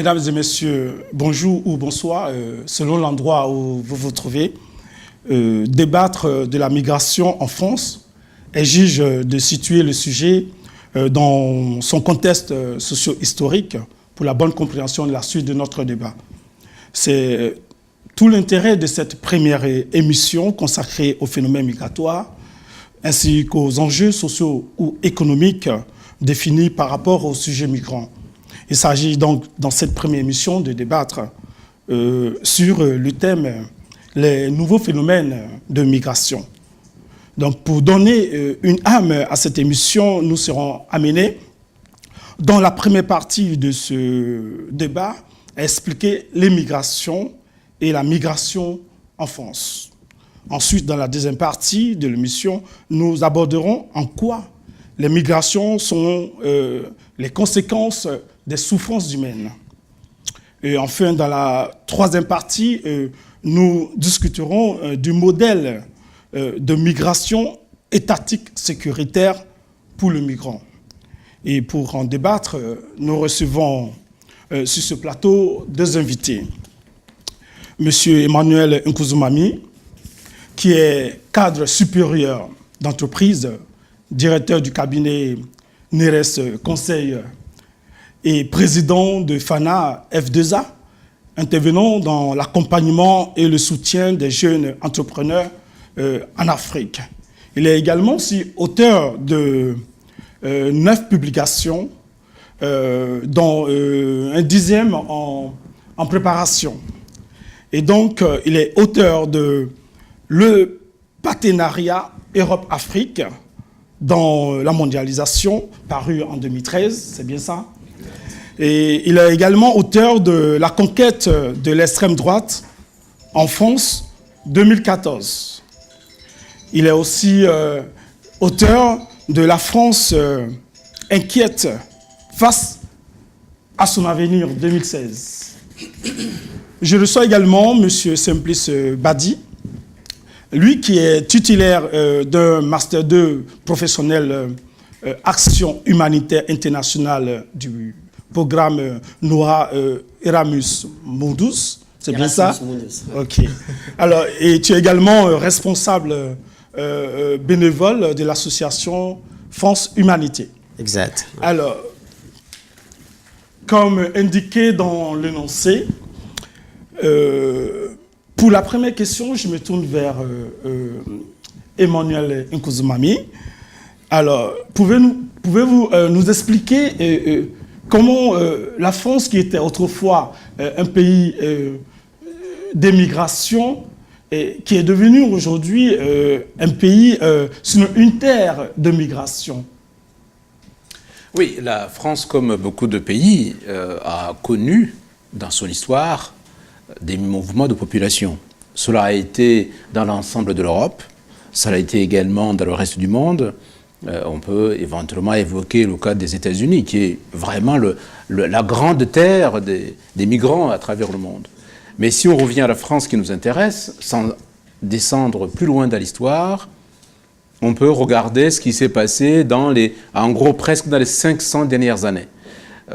mesdames et messieurs, bonjour ou bonsoir, selon l'endroit où vous vous trouvez. Débattre de la migration en France exige de situer le sujet dans son contexte socio-historique pour la bonne compréhension de la suite de notre débat. C'est tout l'intérêt de cette première émission consacrée au phénomène migratoire ainsi qu'aux enjeux sociaux ou économiques définis par rapport au sujet migrant. Il s'agit donc, dans cette première émission, de débattre sur le thème « Les nouveaux phénomènes de migration ». Donc, pour donner une âme à cette émission, nous serons amenés, dans la première partie de ce débat, à expliquer les migrations et la migration en France. Ensuite, dans la deuxième partie de l'émission, nous aborderons en quoi les migrations sont les conséquences des souffrances humaines. Et enfin, dans la troisième partie, nous discuterons du modèle de migration étatique sécuritaire pour le migrant. Et pour en débattre, nous recevons sur ce plateau deux invités. Monsieur Emmanuel Nkouzou-Mami, qui est cadre supérieur d'entreprise, directeur du cabinet Neres Conseil et président de FANA F2A, intervenant dans l'accompagnement et le soutien des jeunes entrepreneurs en Afrique. Il est également aussi auteur de 9 publications, dont un 10e en préparation. Et donc, il est auteur de Le partenariat Europe-Afrique dans la mondialisation, paru en 2013, c'est bien ça? Et il est également auteur de La conquête de l'extrême droite en France, 2014. Il est aussi auteur de La France inquiète face à son avenir, 2016. Je reçois également M. Simplice Badi, lui qui est titulaire d'un Master 2 professionnel Action humanitaire internationale du programme NOAA Erasmus Mundus. C'est bien ça? Mundus. Ok. Alors, et tu es également responsable bénévole de l'association France Humanité. Exact. Alors, comme indiqué dans l'énoncé, pour la première question, je me tourne vers Emmanuel Nkouzou-Mami. Alors, pouvez-vous nous expliquer comment la France, qui était autrefois un pays d'émigration, qui est devenu aujourd'hui un pays, sinon une terre de migration? Oui, la France, comme beaucoup de pays, a connu dans son histoire des mouvements de population. Cela a été dans l'ensemble de l'Europe, ça a été également dans le reste du monde. On peut éventuellement évoquer le cas des États-Unis, qui est vraiment la grande terre des migrants à travers le monde. Mais si on revient à la France qui nous intéresse, sans descendre plus loin dans l'histoire, on peut regarder ce qui s'est passé en gros presque dans les 500 dernières années.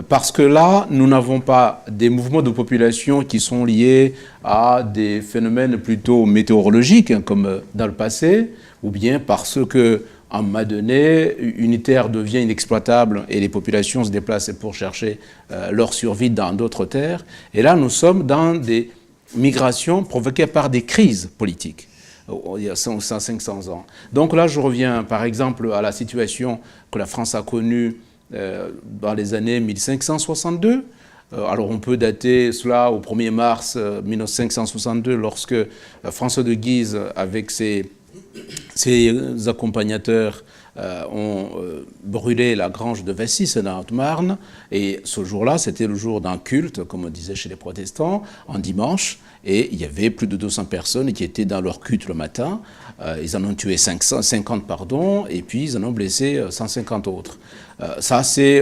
Parce que là, nous n'avons pas des mouvements de population qui sont liés à des phénomènes plutôt météorologiques, hein, comme dans le passé, ou bien parce que, à un moment donné, une terre devient inexploitable et les populations se déplacent pour chercher leur survie dans d'autres terres. Et là, nous sommes dans des migrations provoquées par des crises politiques. Il y a 500 ans. Donc là, je reviens par exemple à la situation que la France a connue dans les années 1562. Alors on peut dater cela au 1er mars 1562, lorsque François de Guise, avec ses accompagnateurs, ont brûlé la grange de Vessis en Haute-Marne. Et ce jour-là, c'était le jour d'un culte, comme on disait chez les protestants, en dimanche. Et il y avait plus de 200 personnes qui étaient dans leur culte le matin. Ils en ont tué 50, et puis ils en ont blessé 150 autres. Ça, c'est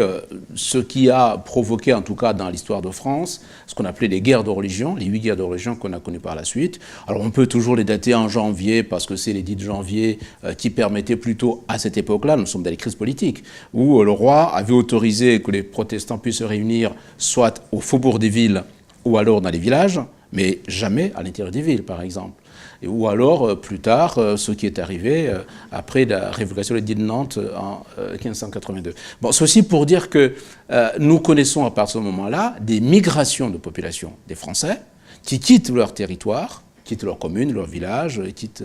ce qui a provoqué, en tout cas dans l'histoire de France, ce qu'on appelait les guerres de religion, les 8 guerres de religion qu'on a connues par la suite. Alors on peut toujours les dater en janvier, parce que c'est l'édit de janvier qui permettait plutôt, à cette époque-là, nous sommes dans les crises politiques, où le roi avait autorisé que les protestants puissent se réunir soit au faubourg des villes ou alors dans les villages, mais jamais à l'intérieur des villes, par exemple. Ou alors, plus tard, ce qui est arrivé après la révocation de l'édit de Nantes en 1582. Bon, ceci pour dire que nous connaissons à partir de ce moment-là des migrations de population des Français qui quittent leur territoire, quittent leur commune, leur village, quittent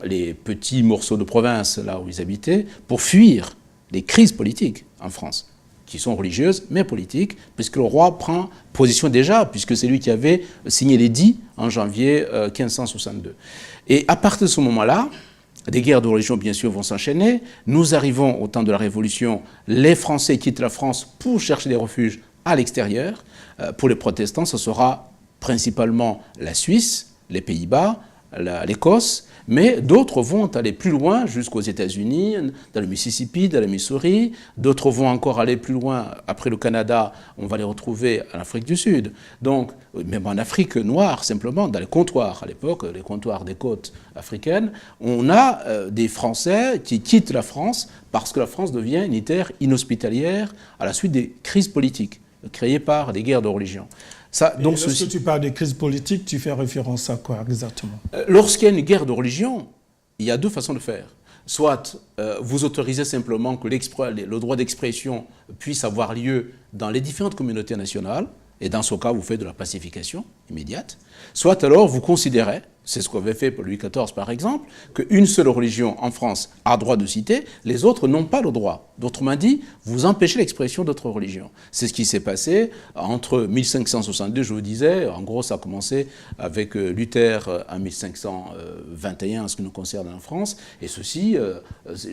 les petits morceaux de province là où ils habitaient pour fuir les crises politiques en France, qui sont religieuses, mais politiques, puisque le roi prend position déjà, puisque c'est lui qui avait signé l'édit en janvier 1562. Et à partir de ce moment-là, des guerres de religion, bien sûr, vont s'enchaîner. Nous arrivons au temps de la Révolution. Les Français quittent la France pour chercher des refuges à l'extérieur. Pour les protestants, ce sera principalement la Suisse, les Pays-Bas, l'Écosse, mais d'autres vont aller plus loin jusqu'aux États-Unis, dans le Mississippi, dans le Missouri. D'autres vont encore aller plus loin. Après le Canada, on va les retrouver en Afrique du Sud. Donc, même en Afrique noire, simplement, dans les comptoirs, à l'époque, les comptoirs des côtes africaines, on a des Français qui quittent la France parce que la France devient une terre inhospitalière à la suite des crises politiques créées par des guerres de religion. Ça, donc lorsque tu parles de crise politique, tu fais référence à quoi exactement? Lorsqu'il y a une guerre de religion, il y a deux façons de faire. Soit vous autorisez simplement que le droit d'expression puisse avoir lieu dans les différentes communautés nationales, et dans ce cas, vous faites de la pacification immédiate. Soit alors, vous considérez, c'est ce qu'avait fait Louis XIV par exemple, qu'une seule religion en France a droit de citer, les autres n'ont pas le droit. D'autrement dit, vous empêchez l'expression d'autres religions. C'est ce qui s'est passé entre 1562, je vous disais, en gros ça a commencé avec Luther en 1521 en ce qui nous concerne en France, et ceci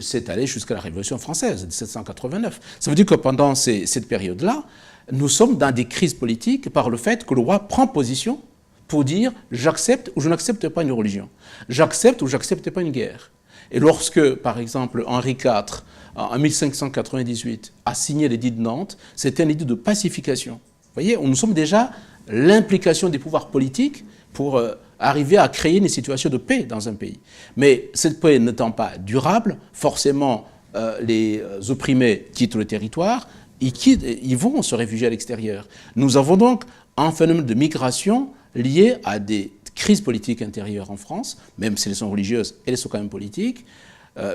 s'est allé jusqu'à la Révolution française, 1789. Ça veut dire que pendant cette période-là, nous sommes dans des crises politiques par le fait que le roi prend position pour dire « j'accepte ou je n'accepte pas une religion, j'accepte ou je n'accepte pas une guerre ». Et lorsque, par exemple, Henri IV, en 1598, a signé l'édit de Nantes, c'était un édit de pacification. Vous voyez, nous sommes déjà l'implication des pouvoirs politiques pour arriver à créer une situation de paix dans un pays. Mais cette paix n'étant pas durable, forcément, les opprimés quittent le territoire, ils vont se réfugier à l'extérieur. Nous avons donc un phénomène de migration lié à des crises politiques intérieures en France, même si elles sont religieuses, elles sont quand même politiques.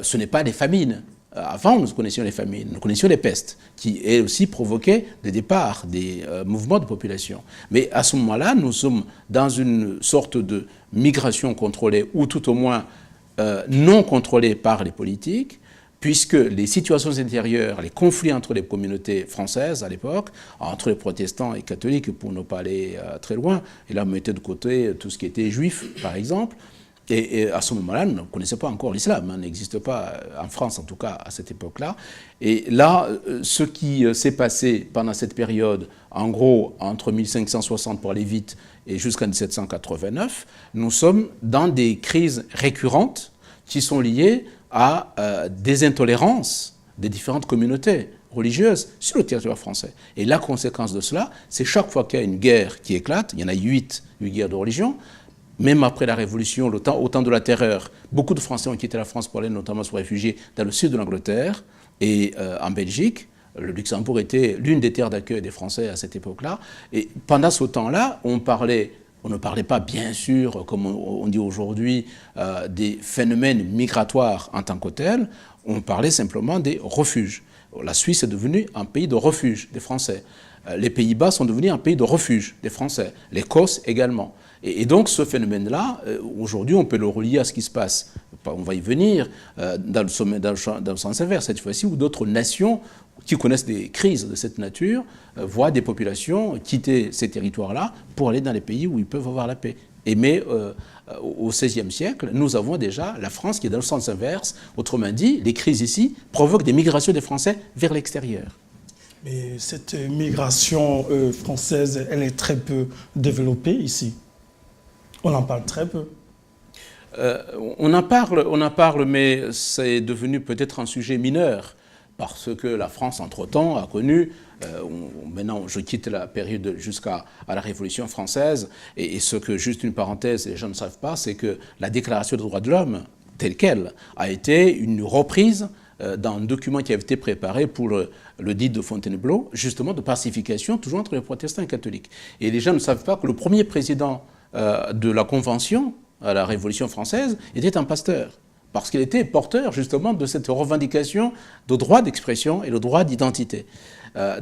Ce n'est pas des famines. Avant, nous connaissions les famines, nous connaissions les pestes, qui elles aussi provoquaient des départs, des mouvements de population. Mais à ce moment-là, nous sommes dans une sorte de migration contrôlée, ou tout au moins non contrôlée par les politiques, puisque les situations intérieures, les conflits entre les communautés françaises à l'époque, entre les protestants et catholiques, pour ne pas aller très loin, et là, on mettait de côté tout ce qui était juif, par exemple, et à ce moment-là, nous ne connaissions pas encore l'islam, hein, n'existe pas en France, en tout cas, à cette époque-là. Et là, ce qui s'est passé pendant cette période, en gros, entre 1560 pour aller vite et jusqu'en 1789, nous sommes dans des crises récurrentes qui sont liées à des intolérances des différentes communautés religieuses sur le territoire français. Et la conséquence de cela, c'est chaque fois qu'il y a une guerre qui éclate, il y en a 8 guerres de religion, même après la Révolution, au temps de la Terreur, beaucoup de Français ont quitté la France pour aller notamment se réfugier dans le sud de l'Angleterre et en Belgique. Le Luxembourg était l'une des terres d'accueil des Français à cette époque-là. Et pendant ce temps-là, on ne parlait pas, bien sûr, comme on dit aujourd'hui, des phénomènes migratoires en tant que tels, on parlait simplement des refuges. La Suisse est devenue un pays de refuge des Français. Les Pays-Bas sont devenus un pays de refuge des Français. L'Écosse également. Et donc ce phénomène-là, aujourd'hui, on peut le relier à ce qui se passe, on va y venir, dans le sens inverse cette fois-ci, où d'autres nations qui connaissent des crises de cette nature voient des populations quitter ces territoires-là pour aller dans les pays où ils peuvent avoir la paix. Mais au XVIe siècle, nous avons déjà la France qui est dans le sens inverse. Autrement dit, les crises ici provoquent des migrations des Français vers l'extérieur. Mais cette migration française, elle est très peu développée ici. On en parle très peu. On en parle, mais c'est devenu peut-être un sujet mineur, parce que la France, entre-temps, a connu, maintenant je quitte la période jusqu'à la Révolution française, et ce que, juste une parenthèse, les gens ne savent pas, c'est que la Déclaration des droits de l'homme, telle qu'elle, a été une reprise d'un document qui avait été préparé pour le dit de Fontainebleau, justement de pacification, toujours entre les protestants et les catholiques. Et les gens ne savent pas que le premier président de la Convention, à la Révolution française, était un pasteur, parce qu'il était porteur justement de cette revendication de droit d'expression et de droit d'identité.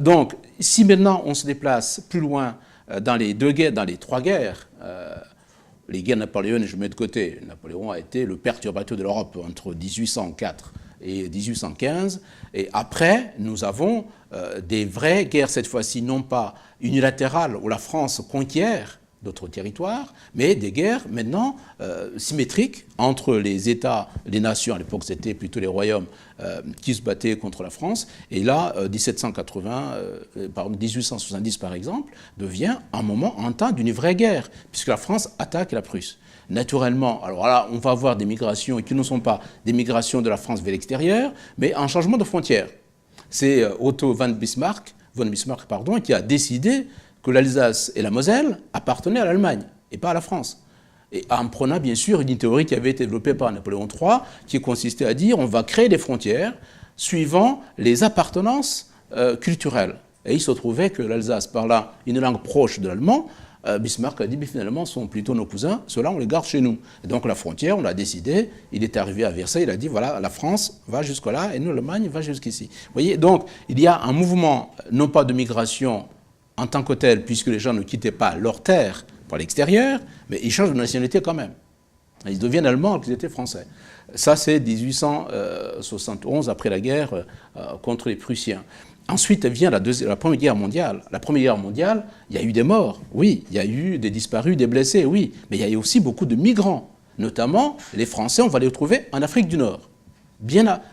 Donc, si maintenant on se déplace plus loin dans les trois guerres, les guerres napoléoniennes, je mets de côté, Napoléon a été le perturbateur de l'Europe entre 1804 et 1815, et après, nous avons des vraies guerres, cette fois-ci non pas unilatérales, où la France conquiert d'autres territoires, mais des guerres maintenant symétriques entre les États, les nations, à l'époque c'était plutôt les royaumes qui se battaient contre la France, et là 1870 par exemple, devient un temps d'une vraie guerre, puisque la France attaque la Prusse. Naturellement, alors là on va avoir des migrations qui ne sont pas des migrations de la France vers l'extérieur, mais un changement de frontière. C'est Otto von Bismarck, qui a décidé que l'Alsace et la Moselle appartenaient à l'Allemagne et pas à la France. Et en prenant bien sûr une théorie qui avait été développée par Napoléon III, qui consistait à dire on va créer des frontières suivant les appartenances culturelles. Et il se trouvait que l'Alsace parlait une langue proche de l'allemand. Bismarck a dit mais finalement ce sont plutôt nos cousins, ceux-là on les garde chez nous. Et donc la frontière, on l'a décidé, il est arrivé à Versailles, il a dit voilà, la France va jusque-là et nous l'Allemagne va jusqu'ici. Vous voyez, donc il y a un mouvement non pas de migration en tant que tel, puisque les gens ne quittaient pas leur terre pour l'extérieur, mais ils changent de nationalité quand même. Ils deviennent allemands alors qu'ils étaient français. Ça, c'est 1871, après la guerre contre les Prussiens. Ensuite vient la Première Guerre mondiale. La Première Guerre mondiale, il y a eu des morts, oui. Il y a eu des disparus, des blessés, oui. Mais il y a eu aussi beaucoup de migrants. Notamment, les Français, on va les retrouver en Afrique du Nord. Vous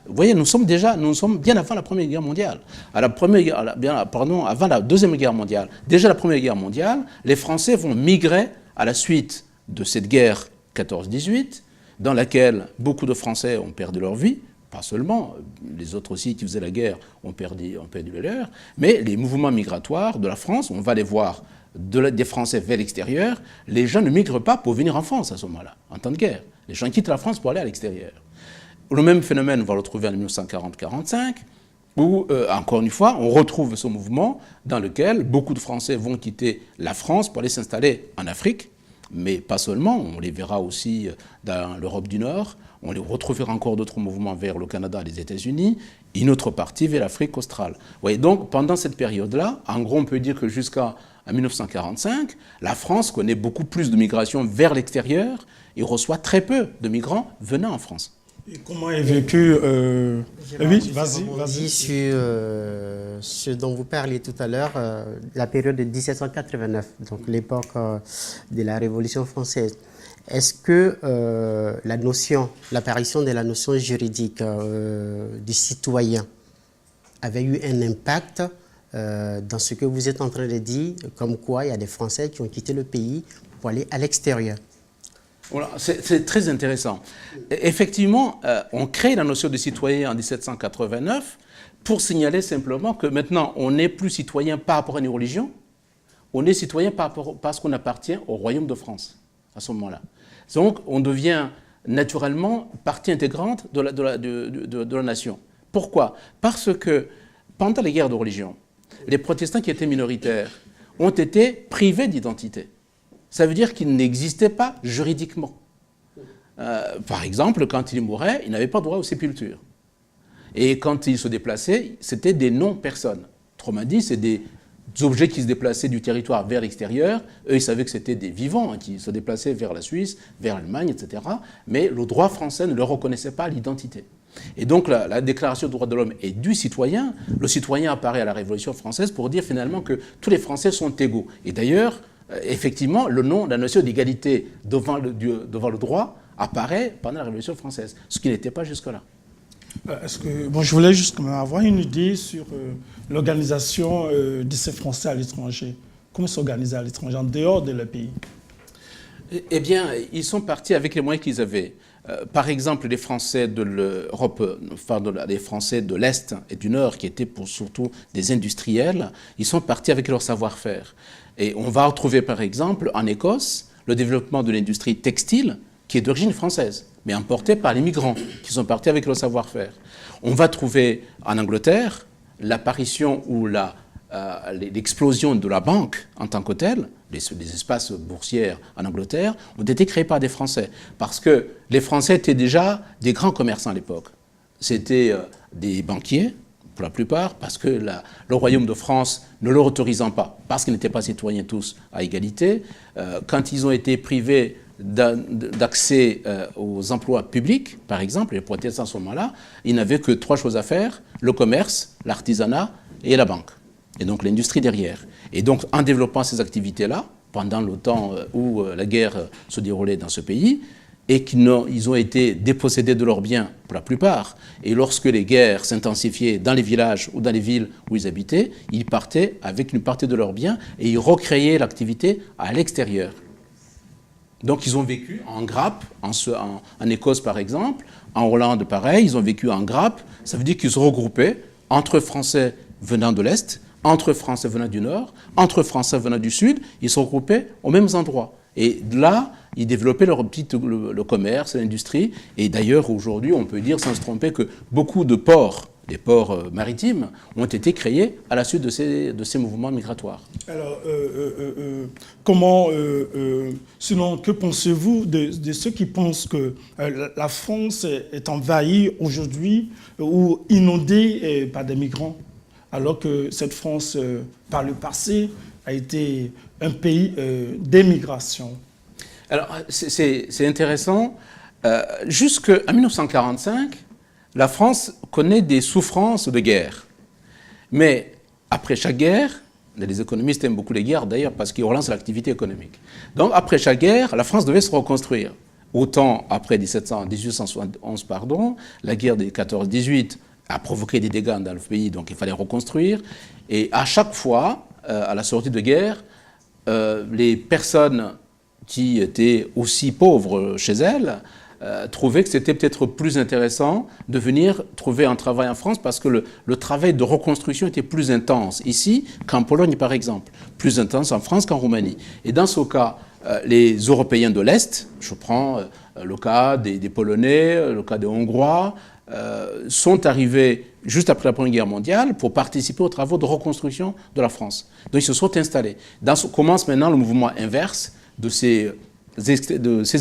voyez, nous sommes bien avant la Première Guerre mondiale. Avant la Deuxième Guerre mondiale. Déjà la Première Guerre mondiale, les Français vont migrer à la suite de cette guerre 14-18, dans laquelle beaucoup de Français ont perdu leur vie, pas seulement, les autres aussi qui faisaient la guerre ont perdu les leurs, mais les mouvements migratoires de la France, on va les voir des Français vers l'extérieur, les gens ne migrent pas pour venir en France à ce moment-là, en temps de guerre. Les gens quittent la France pour aller à l'extérieur. Le même phénomène, on va le retrouver en 1940-45, où, encore une fois, on retrouve ce mouvement dans lequel beaucoup de Français vont quitter la France pour aller s'installer en Afrique, mais pas seulement, on les verra aussi dans l'Europe du Nord, on les retrouvera encore d'autres mouvements vers le Canada et les États-Unis, une autre partie vers l'Afrique australe. Vous voyez, donc, pendant cette période-là, en gros, on peut dire que jusqu'à 1945, la France connaît beaucoup plus de migration vers l'extérieur et reçoit très peu de migrants venant en France. Et comment est vécu oui, vas-y. Sur ce dont vous parliez tout à l'heure, la période de 1789, donc l'époque de la Révolution française. Est-ce que l'apparition de la notion juridique du citoyen avait eu un impact dans ce que vous êtes en train de dire, comme quoi il y a des Français qui ont quitté le pays pour aller à l'extérieur? Voilà, c'est très intéressant. Effectivement, on crée la notion de citoyen en 1789 pour signaler simplement que maintenant, on n'est plus citoyen par rapport à une religion, on est citoyen parce qu'on appartient au royaume de France, à ce moment-là. Donc, on devient naturellement partie intégrante de la nation. Pourquoi? Parce que pendant les guerres de religion, les protestants qui étaient minoritaires ont été privés d'identité. Ça veut dire qu'ils n'existaient pas juridiquement. Par exemple, quand ils mouraient, ils n'avaient pas droit aux sépultures. Et quand ils se déplaçaient, c'était des non-personnes. Autrement dit, c'est des objets qui se déplaçaient du territoire vers l'extérieur. Eux, ils savaient que c'était des vivants qui se déplaçaient vers la Suisse, vers l'Allemagne, etc. Mais le droit français ne leur reconnaissait pas l'identité. Et donc la Déclaration des droits de l'homme est du citoyen. Le citoyen apparaît à la Révolution française pour dire finalement que tous les Français sont égaux. Et d'ailleurs, effectivement, la notion d'égalité devant le droit apparaît pendant la Révolution française, ce qui n'était pas jusque-là. Je voulais juste avoir une idée sur l'organisation de ces Français à l'étranger. Comment s'organiser à l'étranger, en dehors de leur pays? Eh bien, ils sont partis avec les moyens qu'ils avaient. Par exemple, les Français de l'Europe, enfin, les Français de l'Est et du Nord, qui étaient surtout des industriels, ils sont partis avec leur savoir-faire. Et on va retrouver, par exemple, en Écosse, le développement de l'industrie textile, qui est d'origine française, mais importée par les migrants, qui sont partis avec leur savoir-faire. On va trouver en Angleterre l'apparition ou l'explosion de la banque en tant que telle. Les espaces boursiers en Angleterre ont été créés par des Français. Parce que les Français étaient déjà des grands commerçants à l'époque. C'était des banquiers, pour la plupart, parce que le Royaume de France ne leur autorisant pas, parce qu'ils n'étaient pas citoyens tous à égalité, quand ils ont été privés d'accès aux emplois publics, par exemple, les protestants à ce moment-là, ils n'avaient que 3 choses à faire, le commerce, l'artisanat et la banque. Et donc l'industrie derrière. Et donc en développant ces activités-là, pendant le temps où la guerre se déroulait dans ce pays, et qu'ils ont été dépossédés de leurs biens pour la plupart, et lorsque les guerres s'intensifiaient dans les villages ou dans les villes où ils habitaient, ils partaient avec une partie de leurs biens et ils recréaient l'activité à l'extérieur. Donc ils ont vécu en grappe, en Écosse par exemple, en Hollande pareil, ils ont vécu en grappe, ça veut dire qu'ils se regroupaient entre Français venant de l'Est, entre Français venant du Nord, entre Français venant du Sud, ils se regroupaient aux mêmes endroits. Et là, ils développaient le commerce, l'industrie. Et d'ailleurs, aujourd'hui, on peut dire sans se tromper que beaucoup de ports, les ports maritimes, ont été créés à la suite de ces mouvements migratoires. Alors, sinon, que pensez-vous de ceux qui pensent que la France est envahie aujourd'hui ou inondée par des migrants, alors que cette France, par le passé, a été un pays d'émigration? Alors, c'est intéressant. Jusqu'en 1945, la France connaît des souffrances de guerre. Mais après chaque guerre, les économistes aiment beaucoup les guerres d'ailleurs parce qu'ils relancent l'activité économique. Donc après chaque guerre, la France devait se reconstruire. Autant après 1871, la guerre des 14-18 a provoqué des dégâts dans le pays, donc il fallait reconstruire. Et à chaque fois, à la sortie de guerre, les personnes qui étaient aussi pauvres chez elles trouvaient que c'était peut-être plus intéressant de venir trouver un travail en France parce que le travail de reconstruction était plus intense ici qu'en Pologne par exemple, plus intense en France qu'en Roumanie. Et dans ce cas, les Européens de l'Est, je prends le cas des Polonais, le cas des Hongrois, sont arrivés juste après la Première Guerre mondiale pour participer aux travaux de reconstruction de la France. Donc ils se sont installés. Commence maintenant le mouvement inverse de ces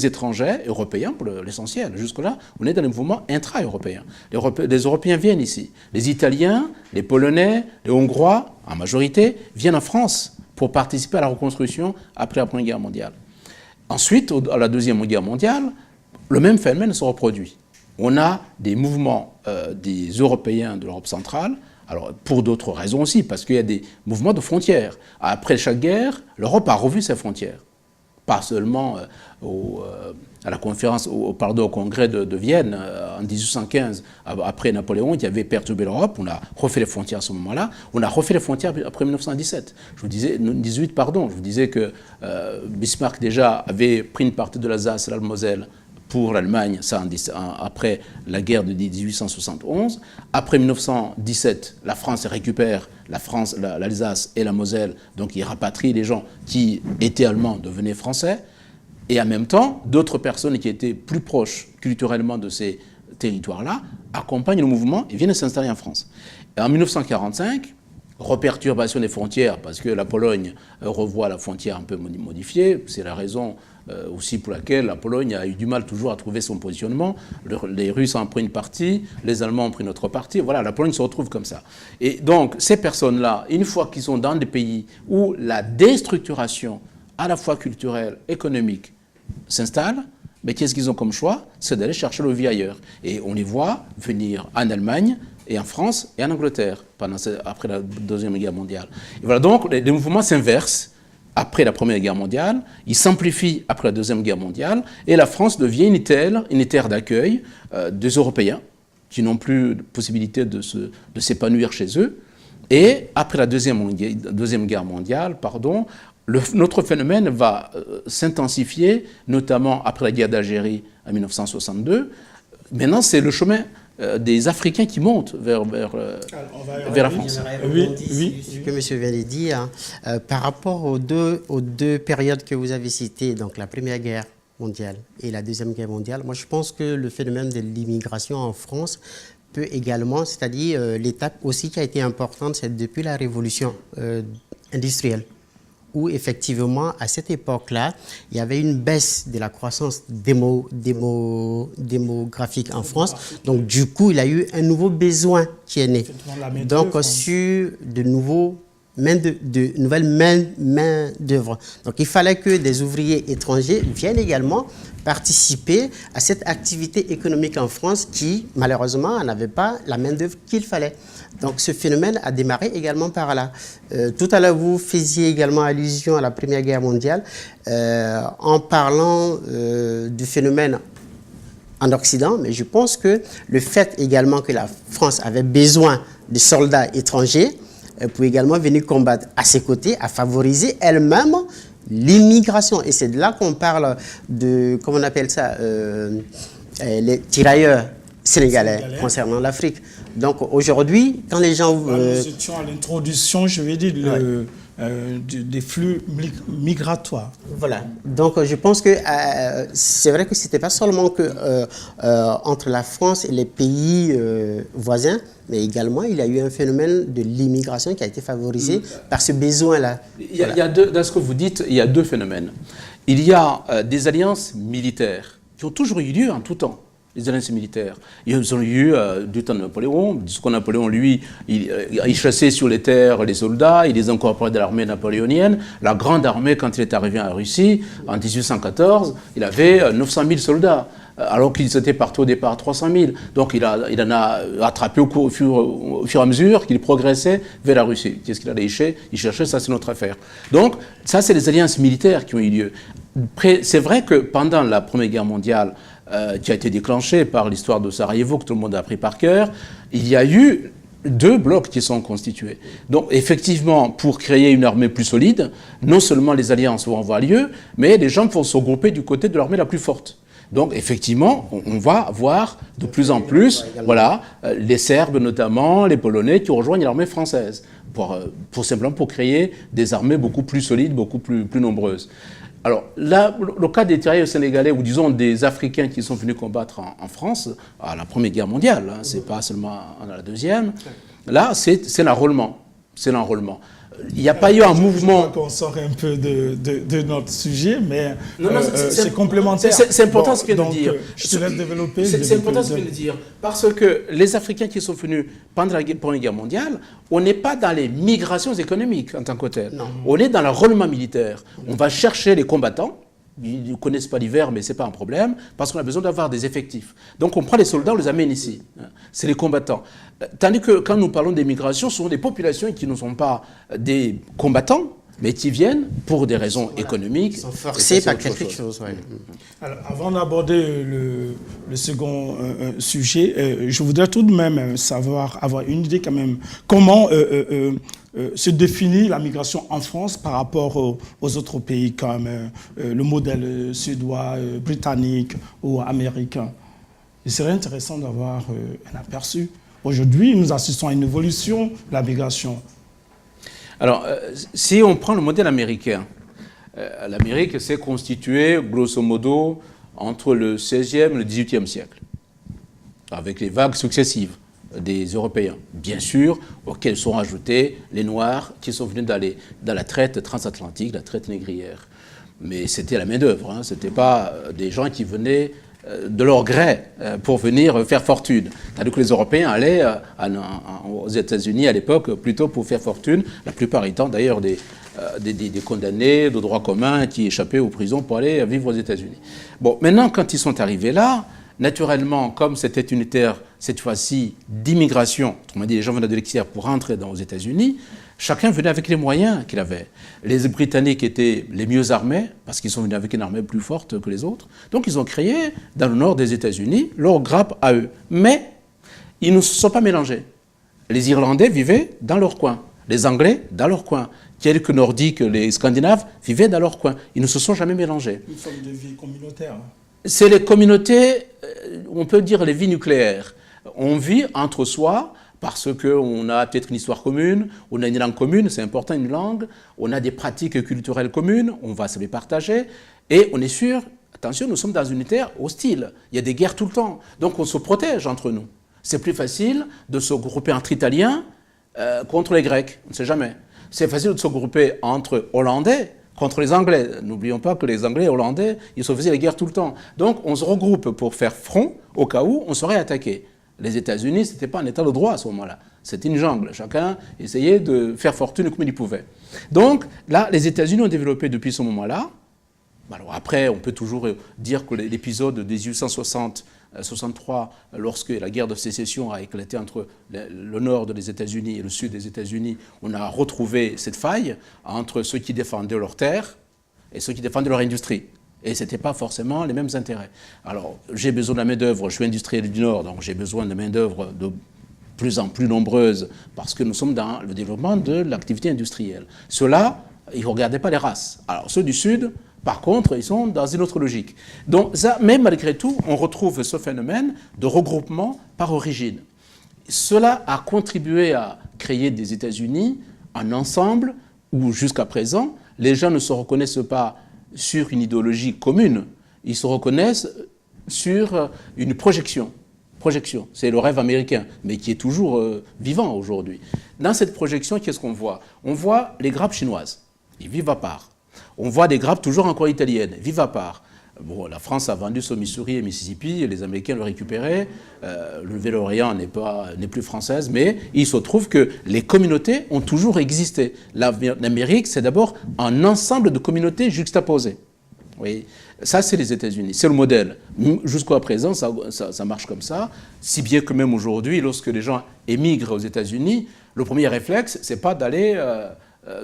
étrangers européens, pour l'essentiel. Jusque-là, on est dans les mouvements intra-européens. Les Européens viennent ici. Les Italiens, les Polonais, les Hongrois, en majorité, viennent en France pour participer à la reconstruction après la Première Guerre mondiale. Ensuite, à la Deuxième Guerre mondiale, le même phénomène se reproduit. On a des mouvements des Européens de l'Europe centrale, alors pour d'autres raisons aussi, parce qu'il y a des mouvements de frontières. Après chaque guerre, l'Europe a revu ses frontières. Pas seulement à la conférence, au congrès de Vienne en 1815, après Napoléon, qui avait perturbé l'Europe. On a refait les frontières à ce moment-là. On a refait les frontières après 1917. Je vous disais que Bismarck déjà avait pris une partie de l'Alsace et la Moselle pour l'Allemagne, ça après la guerre de 1871. Après 1917, la France récupère l'Alsace et la Moselle, donc il rapatrie les gens qui étaient allemands, devenaient français. Et en même temps, d'autres personnes qui étaient plus proches culturellement de ces territoires-là accompagnent le mouvement et viennent s'installer en France. Et en 1945, reperturbation des frontières, parce que la Pologne revoit la frontière un peu modifiée. C'est la raison aussi pour laquelle la Pologne a eu du mal toujours à trouver son positionnement. Les Russes ont pris une partie, les Allemands ont pris une autre partie. Voilà, la Pologne se retrouve comme ça. Et donc, ces personnes-là, une fois qu'ils sont dans des pays où la déstructuration, à la fois culturelle, économique, s'installe, mais qu'est-ce qu'ils ont comme choix? C'est d'aller chercher le vie ailleurs. Et on les voit venir en Allemagne, et en France et en Angleterre, après la Deuxième Guerre mondiale. Et voilà, donc les mouvements s'inversent après la Première Guerre mondiale, ils s'amplifient après la Deuxième Guerre mondiale, et la France devient une terre d'accueil des Européens, qui n'ont plus de possibilité de s'épanouir chez eux. Et après la Deuxième Guerre mondiale, Notre phénomène va s'intensifier, notamment après la guerre d'Algérie en 1962. Maintenant, c'est le chemin des Africains qui montent vers la France. Oui. Ce que M. vient de dire, par rapport aux deux périodes que vous avez citées, donc la Première Guerre mondiale et la Deuxième Guerre mondiale, moi je pense que le phénomène de l'immigration en France peut également, c'est-à-dire l'étape aussi qui a été importante, c'est depuis la révolution industrielle, où effectivement, à cette époque-là, il y avait une baisse de la croissance démographique en France. Donc, du coup, il y a eu un nouveau besoin qui est né. Donc, sur de nouvelles main-d'œuvre. Donc, il fallait que des ouvriers étrangers viennent également participer à cette activité économique en France qui, malheureusement, n'avait pas la main-d'œuvre qu'il fallait. Donc, ce phénomène a démarré également par là. Tout à l'heure, vous faisiez également allusion à la Première Guerre mondiale en parlant du phénomène en Occident, mais je pense que le fait également que la France avait besoin de soldats étrangers pour également venir combattre à ses côtés, a favorisé elle-même l'immigration. Et c'est de là qu'on parle de, comment on appelle ça, les tirailleurs sénégalais concernant l'Afrique. Donc aujourd'hui, quand les gens... Nous étions à l'introduction, je vais dire, des flux migratoires. Voilà. Donc je pense que c'est vrai que ce n'était pas seulement que, entre la France et les pays voisins, mais également il y a eu un phénomène de l'immigration qui a été favorisé par ce besoin-là. Dans ce que vous dites, il y a deux phénomènes. Il y a des alliances militaires qui ont toujours eu lieu en tout temps. Les alliances militaires. Ils ont eu du temps de Napoléon. Ce qu'on Napoléon, lui, il chassait sur les terres les soldats, il les incorporait dans l'armée napoléonienne. La grande armée, quand il est arrivé en Russie, en 1814, il avait 900 000 soldats, alors qu'ils étaient partis au départ 300 000. Donc il en a attrapé au fur et à mesure qu'il progressait vers la Russie. Qu'est-ce qu'il allait il cherchait, ça c'est notre affaire. Donc ça, c'est les alliances militaires qui ont eu lieu. C'est vrai que pendant la Première Guerre mondiale, qui a été déclenchée par l'histoire de Sarajevo, que tout le monde a appris par cœur, il y a eu deux blocs qui sont constitués. Donc, effectivement, pour créer une armée plus solide, non seulement les alliances vont avoir lieu, mais les gens vont se regrouper du côté de l'armée la plus forte. Donc, effectivement, on va voir de plus en plus, voilà, les Serbes notamment, les Polonais qui rejoignent l'armée française, simplement pour créer des armées beaucoup plus solides, beaucoup plus nombreuses. Alors, là, le cas des tirailleurs sénégalais, ou disons des Africains qui sont venus combattre en France, à la Première Guerre mondiale, hein, c'est pas seulement à la Deuxième, là, c'est l'enrôlement. C'est l'enrôlement. Il n'y a pas eu un mouvement... Je crois qu'on sort un peu de notre sujet, mais c'est complémentaire. C'est important ce qu'il vient de dire. Je te laisse développer. C'est important ce qu'il vient de dire. Parce que les Africains qui sont venus pendant la Première Guerre mondiale, on n'est pas dans les migrations économiques en tant que telles. On est dans l'enrôlement militaire. On va chercher les combattants. Ils ne connaissent pas l'hiver, mais ce n'est pas un problème, parce qu'on a besoin d'avoir des effectifs. Donc on prend les soldats, on les amène ici. C'est les combattants. Tandis que quand nous parlons des migrations, ce sont des populations qui ne sont pas des combattants, mais qui viennent pour des raisons économiques. Ils sont forcés par quelque chose. Ouais. Alors, avant d'aborder le second sujet, je voudrais tout de même avoir une idée quand même, comment se définit la migration en France par rapport aux autres pays comme le modèle suédois, britannique ou américain. Il serait intéressant d'avoir un aperçu. Aujourd'hui, nous assistons à une évolution de la migration. Alors, si on prend le modèle américain, l'Amérique s'est constituée, grosso modo, entre le XVIe et le XVIIIe siècle, avec les vagues successives des Européens, bien sûr, auxquels sont ajoutés les Noirs qui sont venus dans la traite transatlantique, la traite négrière. Mais c'était la main-d'œuvre, hein, ce n'était pas des gens qui venaient de leur gré pour venir faire fortune. Tandis que les Européens allaient aux États-Unis à l'époque plutôt pour faire fortune, la plupart étant d'ailleurs des condamnés de droit commun qui échappaient aux prisons pour aller vivre aux États-Unis. Bon, maintenant, quand ils sont arrivés là, naturellement, comme c'était une terre, cette fois-ci, d'immigration, autrement dit, les gens venaient de l'extérieur pour rentrer aux États-Unis, chacun venait avec les moyens qu'il avait. Les Britanniques étaient les mieux armés, parce qu'ils sont venus avec une armée plus forte que les autres. Donc ils ont créé, dans le nord des États-Unis, leur grappe à eux. Mais ils ne se sont pas mélangés. Les Irlandais vivaient dans leur coin, les Anglais dans leur coin. tels que nordiques, les Scandinaves, vivaient dans leur coin. Ils ne se sont jamais mélangés. Une forme de vie communautaire. C'est les communautés, on peut dire les vies nucléaires. On vit entre soi parce qu'on a peut-être une histoire commune, on a une langue commune, c'est important une langue, on a des pratiques culturelles communes, on va se les partager, et on est sûr, attention, nous sommes dans une terre hostile, il y a des guerres tout le temps, donc on se protège entre nous. C'est plus facile de se grouper entre Italiens contre les Grecs, on ne sait jamais. C'est facile de se grouper entre Hollandais contre les Anglais. N'oublions pas que les Anglais et les Hollandais, ils se faisaient les guerres tout le temps. Donc on se regroupe pour faire front au cas où on serait attaqué. Les États-Unis, ce n'était pas un état de droit à ce moment-là. C'était une jungle. Chacun essayait de faire fortune comme il pouvait. Donc là, les États-Unis ont développé depuis ce moment-là. Alors après, on peut toujours dire que l'épisode de 1860-63, lorsque la guerre de sécession a éclaté entre le nord des États-Unis et le sud des États-Unis, on a retrouvé cette faille entre ceux qui défendaient leurs terres et ceux qui défendaient leur industrie. Et ce n'était pas forcément les mêmes intérêts. Alors, j'ai besoin de la main-d'œuvre, je suis industriel du Nord, donc j'ai besoin de main-d'œuvre de plus en plus nombreuse, parce que nous sommes dans le développement de l'activité industrielle. Ceux-là, ils ne regardaient pas les races. Alors, ceux du Sud, par contre, ils sont dans une autre logique. Donc, ça, mais malgré tout, on retrouve ce phénomène de regroupement par origine. Cela a contribué à créer des États-Unis, un ensemble où, jusqu'à présent, les gens ne se reconnaissent pas sur une idéologie commune, ils se reconnaissent sur une projection. Projection, c'est le rêve américain, mais qui est toujours vivant aujourd'hui. Dans cette projection, qu'est-ce qu'on voit? On voit les grappes chinoises, ils vivent à part. On voit des grappes toujours encore italiennes, vivent à part. Bon, la France a vendu son Missouri et Mississippi, et les Américains l'ont récupéré. Le Nouvelle-Orléans n'est plus française, mais il se trouve que les communautés ont toujours existé. L'Amérique, c'est d'abord un ensemble de communautés juxtaposées. Oui. Ça, c'est les États-Unis, c'est le modèle. Jusqu'à présent, ça marche comme ça, si bien que même aujourd'hui, lorsque les gens émigrent aux États-Unis, le premier réflexe, c'est pas d'aller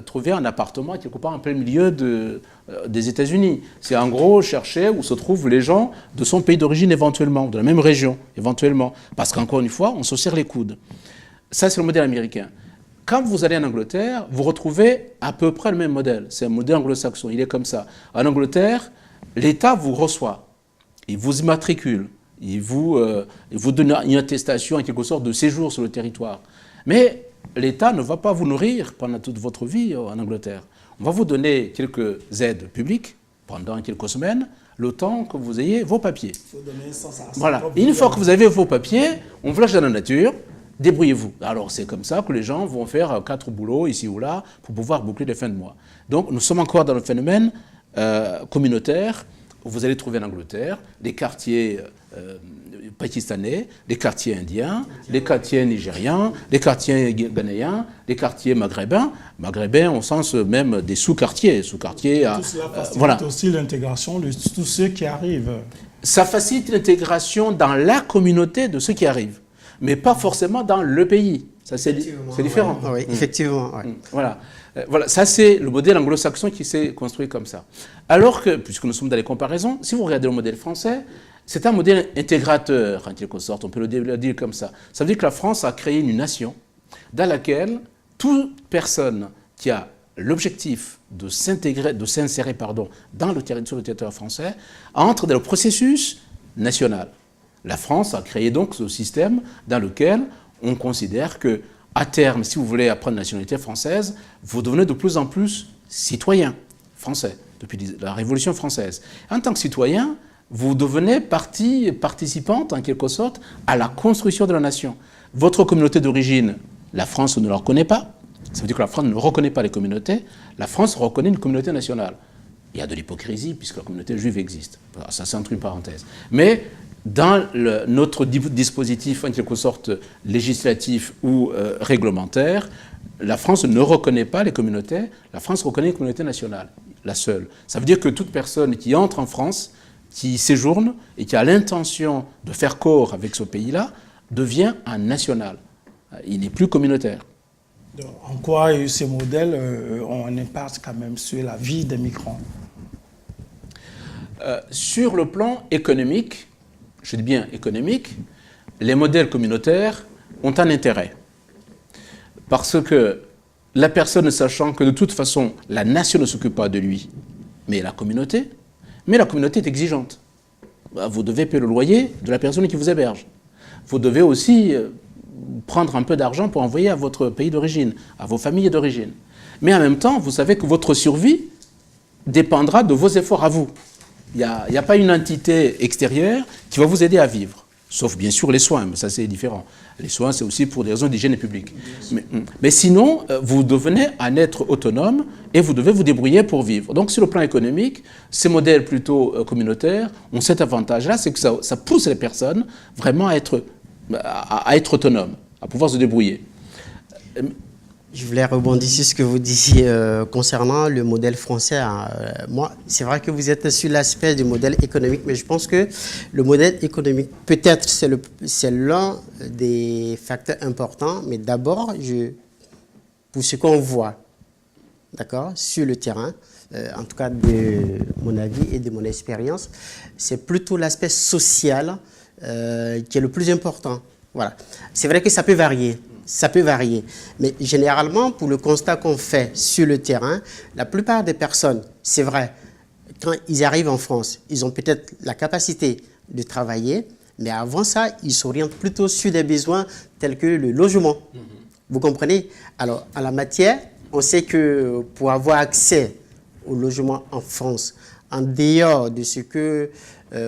trouver un appartement quelque part en plein milieu des États-Unis. C'est en gros chercher où se trouvent les gens de son pays d'origine éventuellement, de la même région éventuellement, parce qu'encore une fois, on se serre les coudes. Ça, c'est le modèle américain. Quand vous allez en Angleterre, vous retrouvez à peu près le même modèle. C'est un modèle anglo-saxon, il est comme ça. En Angleterre, l'État vous reçoit, il vous immatricule, il vous donne une attestation en quelque sorte de séjour sur le territoire. Mais l'État ne va pas vous nourrir pendant toute votre vie en Angleterre. On va vous donner quelques aides publiques pendant quelques semaines, le temps que vous ayez vos papiers. Il faut donner sens à ça. Voilà. Et une fois que vous avez vos papiers, on vous lâche dans la nature, débrouillez-vous. Alors c'est comme ça que les gens vont faire 4 boulots ici ou là pour pouvoir boucler les fins de mois. Donc nous sommes encore dans le phénomène communautaire. Vous allez trouver en Angleterre des quartiers pakistanais, les quartiers indiens, les quartiers nigérians, les quartiers ghanéens, les quartiers maghrébins au sens même des sous-quartiers. Tout cela facilite aussi l'intégration de tous ceux qui arrivent. Ça facilite l'intégration dans la communauté de ceux qui arrivent, mais pas forcément dans le pays. Ça, c'est différent. Oui, effectivement. Ouais. Voilà. Voilà, ça c'est le modèle anglo-saxon qui s'est construit comme ça. Alors que, puisque nous sommes dans les comparaisons, si vous regardez le modèle français, c'est un modèle intégrateur, en quelque sorte, on peut le dire comme ça. Ça veut dire que la France a créé une nation dans laquelle toute personne qui a l'objectif de s'insérer sur le territoire français entre dans le processus national. La France a créé donc ce système dans lequel on considère que à terme, si vous voulez apprendre la nationalité française, vous devenez de plus en plus citoyen français, depuis la Révolution française. En tant que citoyen, vous devenez participante, en quelque sorte, à la construction de la nation. Votre communauté d'origine, la France ne la reconnaît pas. Ça veut dire que la France ne reconnaît pas les communautés. La France reconnaît une communauté nationale. Il y a de l'hypocrisie, puisque la communauté juive existe. Ça, c'est entre une parenthèse. Mais dans notre dispositif, en quelque sorte, législatif ou réglementaire, la France ne reconnaît pas les communautés, la France reconnaît les communautés nationales, la seule. Ça veut dire que toute personne qui entre en France, qui séjourne et qui a l'intention de faire corps avec ce pays-là, devient un national. Il n'est plus communautaire. Donc, en quoi ces modèles ont un impact quand même sur la vie des migrants? Sur le plan économique, je dis bien économique, les modèles communautaires ont un intérêt. Parce que la personne sachant que de toute façon, la nation ne s'occupe pas de lui, mais la communauté est exigeante. Vous devez payer le loyer de la personne qui vous héberge. Vous devez aussi prendre un peu d'argent pour envoyer à votre pays d'origine, à vos familles d'origine. Mais en même temps, vous savez que votre survie dépendra de vos efforts à vous. Il n'y a pas une entité extérieure qui va vous aider à vivre. Sauf bien sûr les soins, mais ça c'est différent. Les soins, c'est aussi pour des raisons d'hygiène publique. Mais sinon, vous devenez un être autonome et vous devez vous débrouiller pour vivre. Donc sur le plan économique, ces modèles plutôt communautaires ont cet avantage-là, c'est que ça pousse les personnes vraiment à être autonomes, à pouvoir se débrouiller. Je voulais rebondir sur ce que vous disiez concernant le modèle français. Moi, c'est vrai que vous êtes sur l'aspect du modèle économique, mais je pense que le modèle économique, peut-être, c'est l'un des facteurs importants, mais d'abord, pour ce qu'on voit, d'accord, sur le terrain, en tout cas de mon avis et de mon expérience, c'est plutôt l'aspect social qui est le plus important. Voilà. C'est vrai que ça peut varier. Ça peut varier. Mais généralement, pour le constat qu'on fait sur le terrain, la plupart des personnes, c'est vrai, quand ils arrivent en France, ils ont peut-être la capacité de travailler, mais avant ça, ils s'orientent plutôt sur des besoins tels que le logement. Vous comprenez? Alors, en la matière, on sait que pour avoir accès au logement en France, en dehors de ce que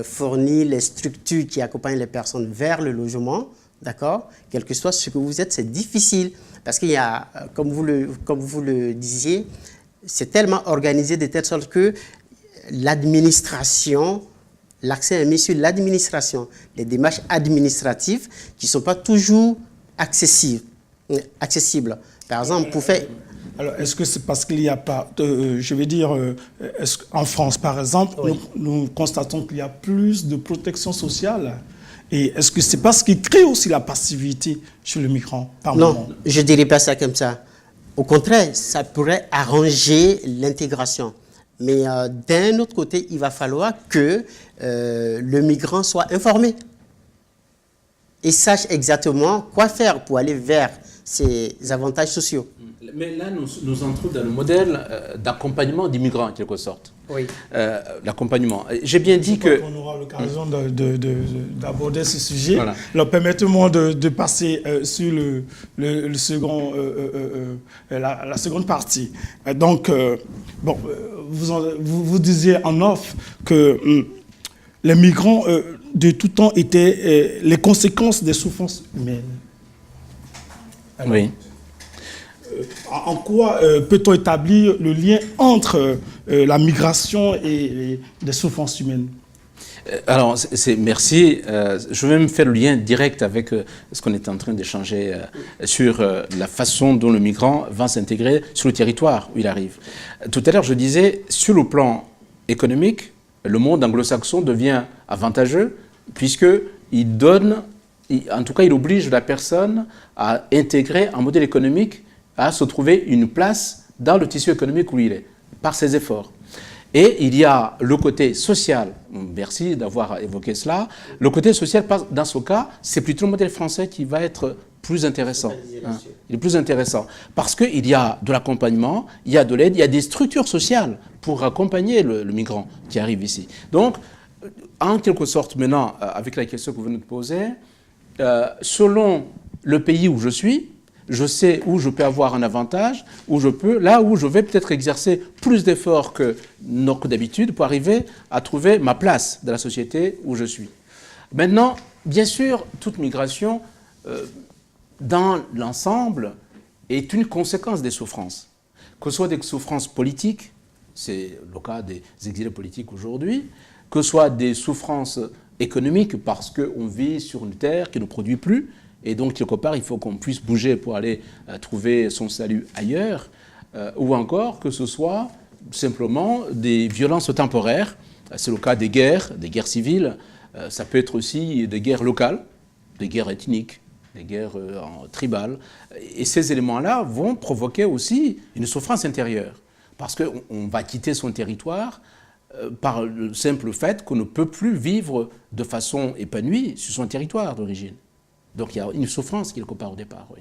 fournissent les structures qui accompagnent les personnes vers le logement, d'accord? Quel que soit ce que vous êtes, c'est difficile parce qu'il y a, comme vous le disiez, c'est tellement organisé de telle sorte que l'administration, l'accès est mis sur l'administration, les démarches administratives qui ne sont pas toujours accessibles. Par exemple, pour faire... Alors, est-ce que c'est parce qu'il n'y a pas, je veux dire, en France, par exemple, oui, nous constatons qu'il y a plus de protection sociale. Et est-ce que c'est pas ce qui crée aussi la passivité chez le migrant par moment? Non, je ne dirais pas ça comme ça. Au contraire, ça pourrait arranger l'intégration. Mais d'un autre côté, il va falloir que le migrant soit informé et sache exactement quoi faire pour aller vers ces avantages sociaux. Mais là, nous entrons dans le modèle d'accompagnement des migrants, en quelque sorte. Oui. L'accompagnement. J'ai bien dit que... On aura l'occasion d'aborder ce sujet. Voilà. Alors, permettez-moi de passer sur le second, la seconde partie. Donc, bon, vous disiez en off que les migrants de tout temps étaient les conséquences des souffrances humaines. Alors, oui. En quoi peut-on établir le lien entre la migration et les souffrances humaines? Alors, merci. Je vais me faire le lien direct avec ce qu'on est en train d'échanger sur la façon dont le migrant va s'intégrer sur le territoire où il arrive. Tout à l'heure, je disais, sur le plan économique, le monde anglo-saxon devient avantageux puisqu'il donne, en tout cas, il oblige la personne à intégrer un modèle économique, à se trouver une place dans le tissu économique où il est, par ses efforts. Et il y a le côté social, merci d'avoir évoqué cela, le côté social, dans ce cas, c'est plutôt le modèle français qui va être plus intéressant. Hein. Il est plus intéressant, parce qu'il y a de l'accompagnement, il y a de l'aide, il y a des structures sociales pour accompagner le migrant qui arrive ici. Donc, en quelque sorte, maintenant, avec la question que vous venez de poser, selon le pays où je suis, je sais où je peux avoir un avantage, là où je vais peut-être exercer plus d'efforts que d'habitude pour arriver à trouver ma place dans la société où je suis. Maintenant, bien sûr, toute migration, dans l'ensemble, est une conséquence des souffrances. Que ce soit des souffrances politiques, c'est le cas des exilés politiques aujourd'hui, que ce soit des souffrances économiques parce qu'on vit sur une terre qui ne produit plus, et donc, quelque part, il faut qu'on puisse bouger pour aller trouver son salut ailleurs, ou encore que ce soit simplement des violences temporaires. C'est le cas des guerres civiles. Ça peut être aussi des guerres locales, des guerres ethniques, des guerres tribales. Et ces éléments-là vont provoquer aussi une souffrance intérieure. Parce qu'on va quitter son territoire par le simple fait qu'on ne peut plus vivre de façon épanouie sur son territoire d'origine. Donc il y a une souffrance quelque part au départ, oui.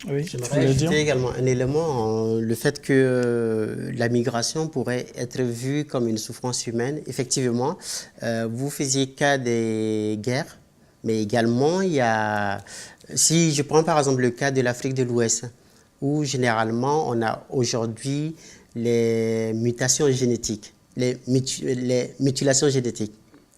Oui, tu J'aimerais voulais dire? ajouter également un élément, le fait que la migration pourrait être vue comme une souffrance humaine. Effectivement, vous faisiez cas des guerres, mais également il y a, si je prends par exemple le cas de l'Afrique de l'Ouest, où généralement on a aujourd'hui les mutations génétiques, les mutilations génétiques.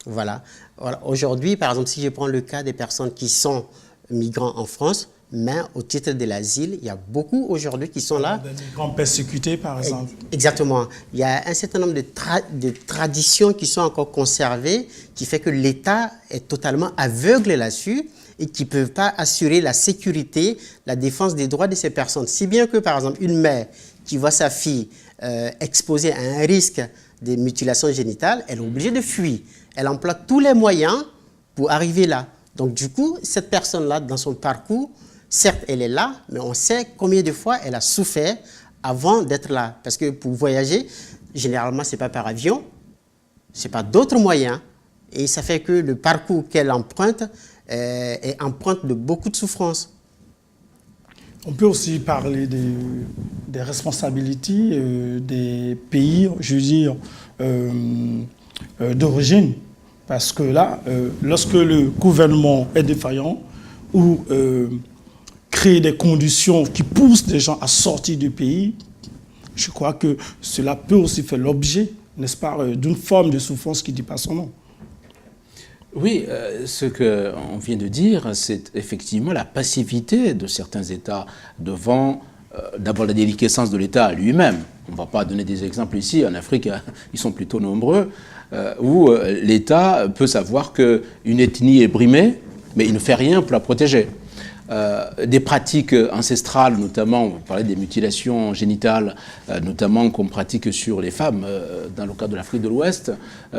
Voilà. Voilà. Aujourd'hui, par exemple, si je prends le cas des personnes qui sont migrants en France, mais au titre de l'asile, il y a beaucoup aujourd'hui qui sont là. Des migrants persécutés, par exemple. Exactement. Il y a un certain nombre de traditions qui sont encore conservées, qui fait que l'État est totalement aveugle là-dessus et qui ne peut pas assurer la sécurité, la défense des droits de ces personnes. Si bien que, par exemple, une mère qui voit sa fille exposée à un risque de mutilation génitale, elle est obligée de fuir. Elle emploie tous les moyens pour arriver là. Donc, du coup, cette personne-là, dans son parcours, certes, elle est là, mais on sait combien de fois elle a souffert avant d'être là. Parce que pour voyager, généralement, ce n'est pas par avion, ce n'est pas d'autres moyens. Et ça fait que le parcours qu'elle emprunte est empreinte de beaucoup de souffrances. On peut aussi parler des responsabilités des pays, je veux dire, d'origine. Parce que là, lorsque le gouvernement est défaillant ou crée des conditions qui poussent des gens à sortir du pays, je crois que cela peut aussi faire l'objet, n'est-ce pas, d'une forme de souffrance qui ne dit pas son nom. Oui, ce qu'on vient de dire, c'est effectivement la passivité de certains États devant d'abord la déliquescence de l'État lui-même. On ne va pas donner des exemples ici, en Afrique, ils sont plutôt nombreux, où l'État peut savoir qu'une ethnie est brimée, mais il ne fait rien pour la protéger. Des pratiques ancestrales, notamment, vous parlez des mutilations génitales, notamment qu'on pratique sur les femmes, dans le cas de l'Afrique de l'Ouest,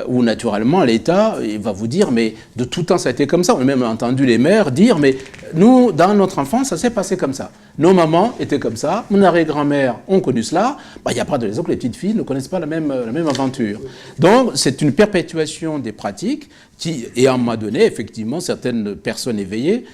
où naturellement l'État va vous dire, mais de tout temps ça a été comme ça. On a même entendu les mères dire, mais nous, dans notre enfance, ça s'est passé comme ça. Nos mamans étaient comme ça, mon arrière-grand-mère ont connu cela. Il n'y a pas de raison que les petites filles ne connaissent pas la même aventure. Donc c'est une perpétuation des pratiques qui, et à un moment donné, effectivement, certaines personnes éveillées,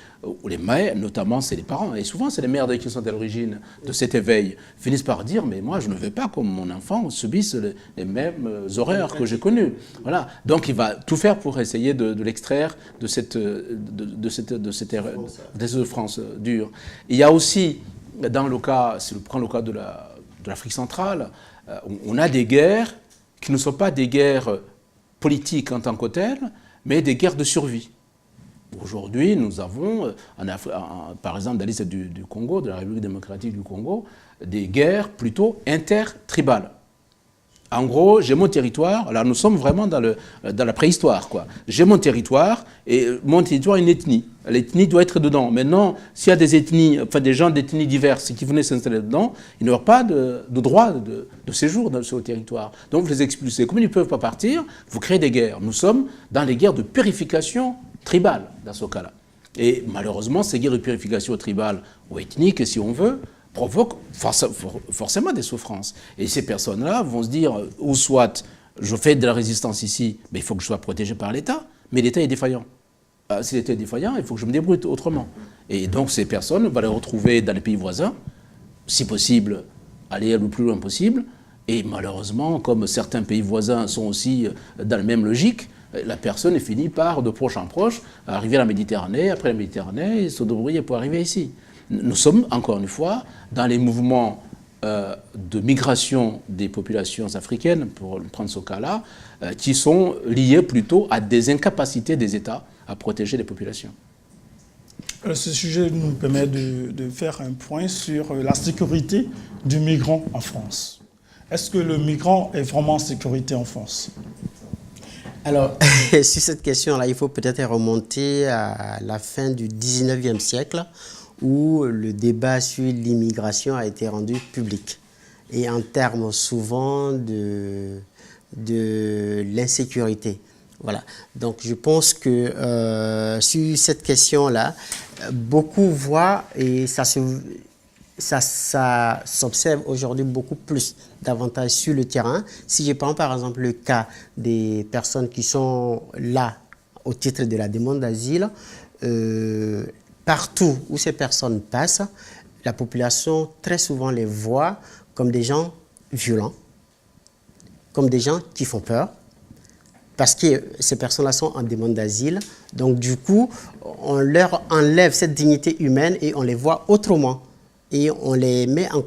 ou les mères, notamment, c'est les parents, et souvent c'est les mères qui sont à l'origine de cet éveil, finissent par dire, mais moi je ne veux pas que mon enfant subisse les mêmes horreurs que j'ai connues. Voilà. Donc il va tout faire pour essayer de l'extraire de cette souffrance dure. Il y a aussi, dans le cas, si on prend le cas de l'Afrique centrale, on a des guerres qui ne sont pas des guerres politiques en tant que telles, mais des guerres de survie. Aujourd'hui, nous avons, par exemple, dans l'Est du Congo, de la République démocratique du Congo, des guerres plutôt intertribales. En gros, j'ai mon territoire, alors nous sommes vraiment dans la préhistoire, quoi. J'ai mon territoire, et mon territoire est une ethnie. L'ethnie doit être dedans. Maintenant, s'il y a des ethnies, enfin des gens d'ethnies diverses qui venaient s'installer dedans, ils n'auront pas de droit de séjour sur le territoire. Donc vous les expulsez. Comme ils ne peuvent pas partir, vous créez des guerres. Nous sommes dans les guerres de purification tribale, dans ce cas-là. Et malheureusement, ces guerres de purification tribale ou ethnique, si on veut, provoquent forcément des souffrances. Et ces personnes-là vont se dire, ou soit je fais de la résistance ici, mais il faut que je sois protégé par l'État, mais l'État est défaillant. Si l'État est défaillant, il faut que je me débrouille autrement. Et donc ces personnes, on va les retrouver dans les pays voisins, si possible, aller le plus loin possible. Et malheureusement, comme certains pays voisins sont aussi dans la même logique, la personne finit par, de proche en proche, arriver à la Méditerranée, après la Méditerranée, et se débrouiller pour arriver ici. Nous sommes, encore une fois, dans les mouvements de migration des populations africaines, pour prendre ce cas-là, qui sont liés plutôt à des incapacités des États à protéger les populations. Ce sujet nous permet de faire un point sur la sécurité du migrant en France. Est-ce que le migrant est vraiment en sécurité en France ? Alors, sur cette question-là, il faut peut-être remonter à la fin du 19e siècle, où le débat sur l'immigration a été rendu public. Et en termes souvent de l'insécurité. Voilà. Donc je pense que sur cette question-là, beaucoup voient, et ça s'observe aujourd'hui beaucoup plus, davantage sur le terrain. Si je prends par exemple le cas des personnes qui sont là au titre de la demande d'asile, partout où ces personnes passent, la population très souvent les voit comme des gens violents, comme des gens qui font peur, parce que ces personnes-là sont en demande d'asile. Donc du coup, on leur enlève cette dignité humaine et on les voit autrement. Et on les met en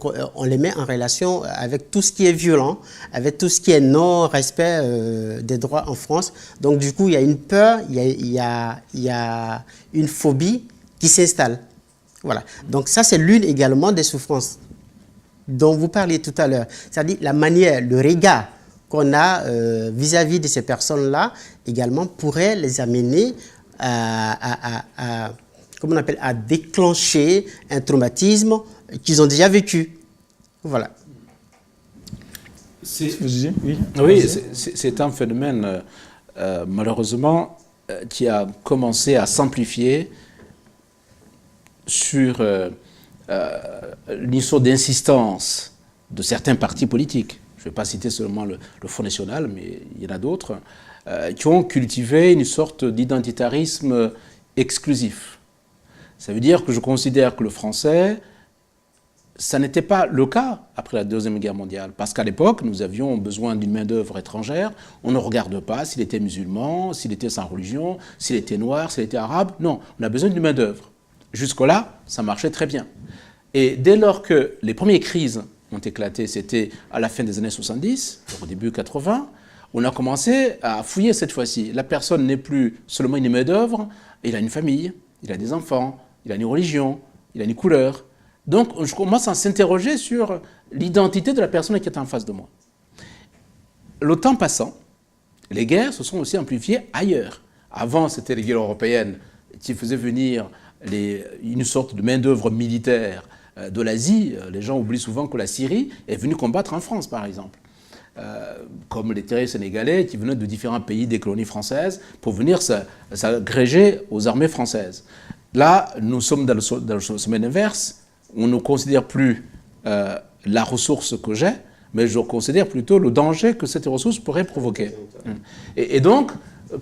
relation avec tout ce qui est violent, avec tout ce qui est non-respect des droits en France. Donc du coup, il y a une peur, il y a une phobie qui s'installe. Voilà. Donc ça, c'est l'une également des souffrances dont vous parliez tout à l'heure. C'est-à-dire la manière, le regard qu'on a vis-à-vis de ces personnes-là, également, pourrait les amener comment on appelle, à déclencher un traumatisme qu'ils ont déjà vécu. Voilà. Oui, c'est un phénomène, malheureusement, qui a commencé à s'amplifier sur une sorte d'insistance de certains partis politiques. Je ne vais pas citer seulement le Front National, mais il y en a d'autres, qui ont cultivé une sorte d'identitarisme exclusif. Ça veut dire que je considère que le français, ça n'était pas le cas après la Deuxième Guerre mondiale, parce qu'à l'époque, nous avions besoin d'une main-d'œuvre étrangère. On ne regarde pas s'il était musulman, s'il était sans religion, s'il était noir, s'il était arabe. Non, on a besoin d'une main-d'œuvre. Jusque-là, ça marchait très bien. Et dès lors que les premières crises ont éclaté, c'était à la fin des années 70, au début 80, on a commencé à fouiller cette fois-ci. La personne n'est plus seulement une main-d'œuvre, il a une famille, il a des enfants, il a une religion, il a une couleur. Donc, je commence à s'interroger sur l'identité de la personne qui est en face de moi. Le temps passant, les guerres se sont aussi amplifiées ailleurs. Avant, c'était les guerres européennes qui faisaient venir une sorte de main-d'œuvre militaire de l'Asie. Les gens oublient souvent que la Syrie est venue combattre en France, par exemple. Comme les terriers sénégalais qui venaient de différents pays des colonies françaises pour venir s'agréger aux armées françaises. Là, nous sommes dans le semaine inverse. On ne considère plus la ressource que j'ai, mais je considère plutôt le danger que cette ressource pourrait provoquer. Et donc,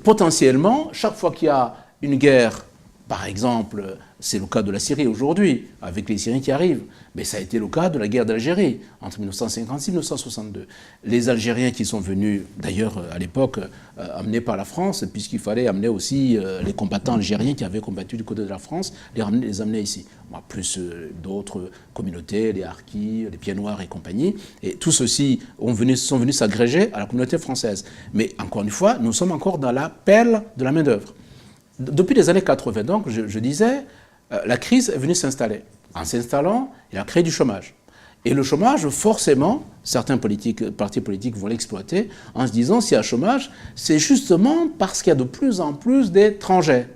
potentiellement, chaque fois qu'il y a une guerre, par exemple, c'est le cas de la Syrie aujourd'hui, avec les Syriens qui arrivent, mais ça a été le cas de la guerre d'Algérie, entre 1956 et 1962. Les Algériens qui sont venus, d'ailleurs à l'époque, amenés par la France, puisqu'il fallait amener aussi les combattants algériens qui avaient combattu du côté de la France, les amener ici. Bon, plus d'autres communautés, les Harkis, les Pieds Noirs et compagnie, et tous ceux-ci sont venus s'agréger à la communauté française. Mais encore une fois, nous sommes encore dans la pelle de la main-d'œuvre. Depuis les années 80, donc, je disais, la crise est venue s'installer. En s'installant, il a créé du chômage. Et le chômage, forcément, certains partis politiques vont l'exploiter en se disant, s'il y a chômage, c'est justement parce qu'il y a de plus en plus d'étrangers.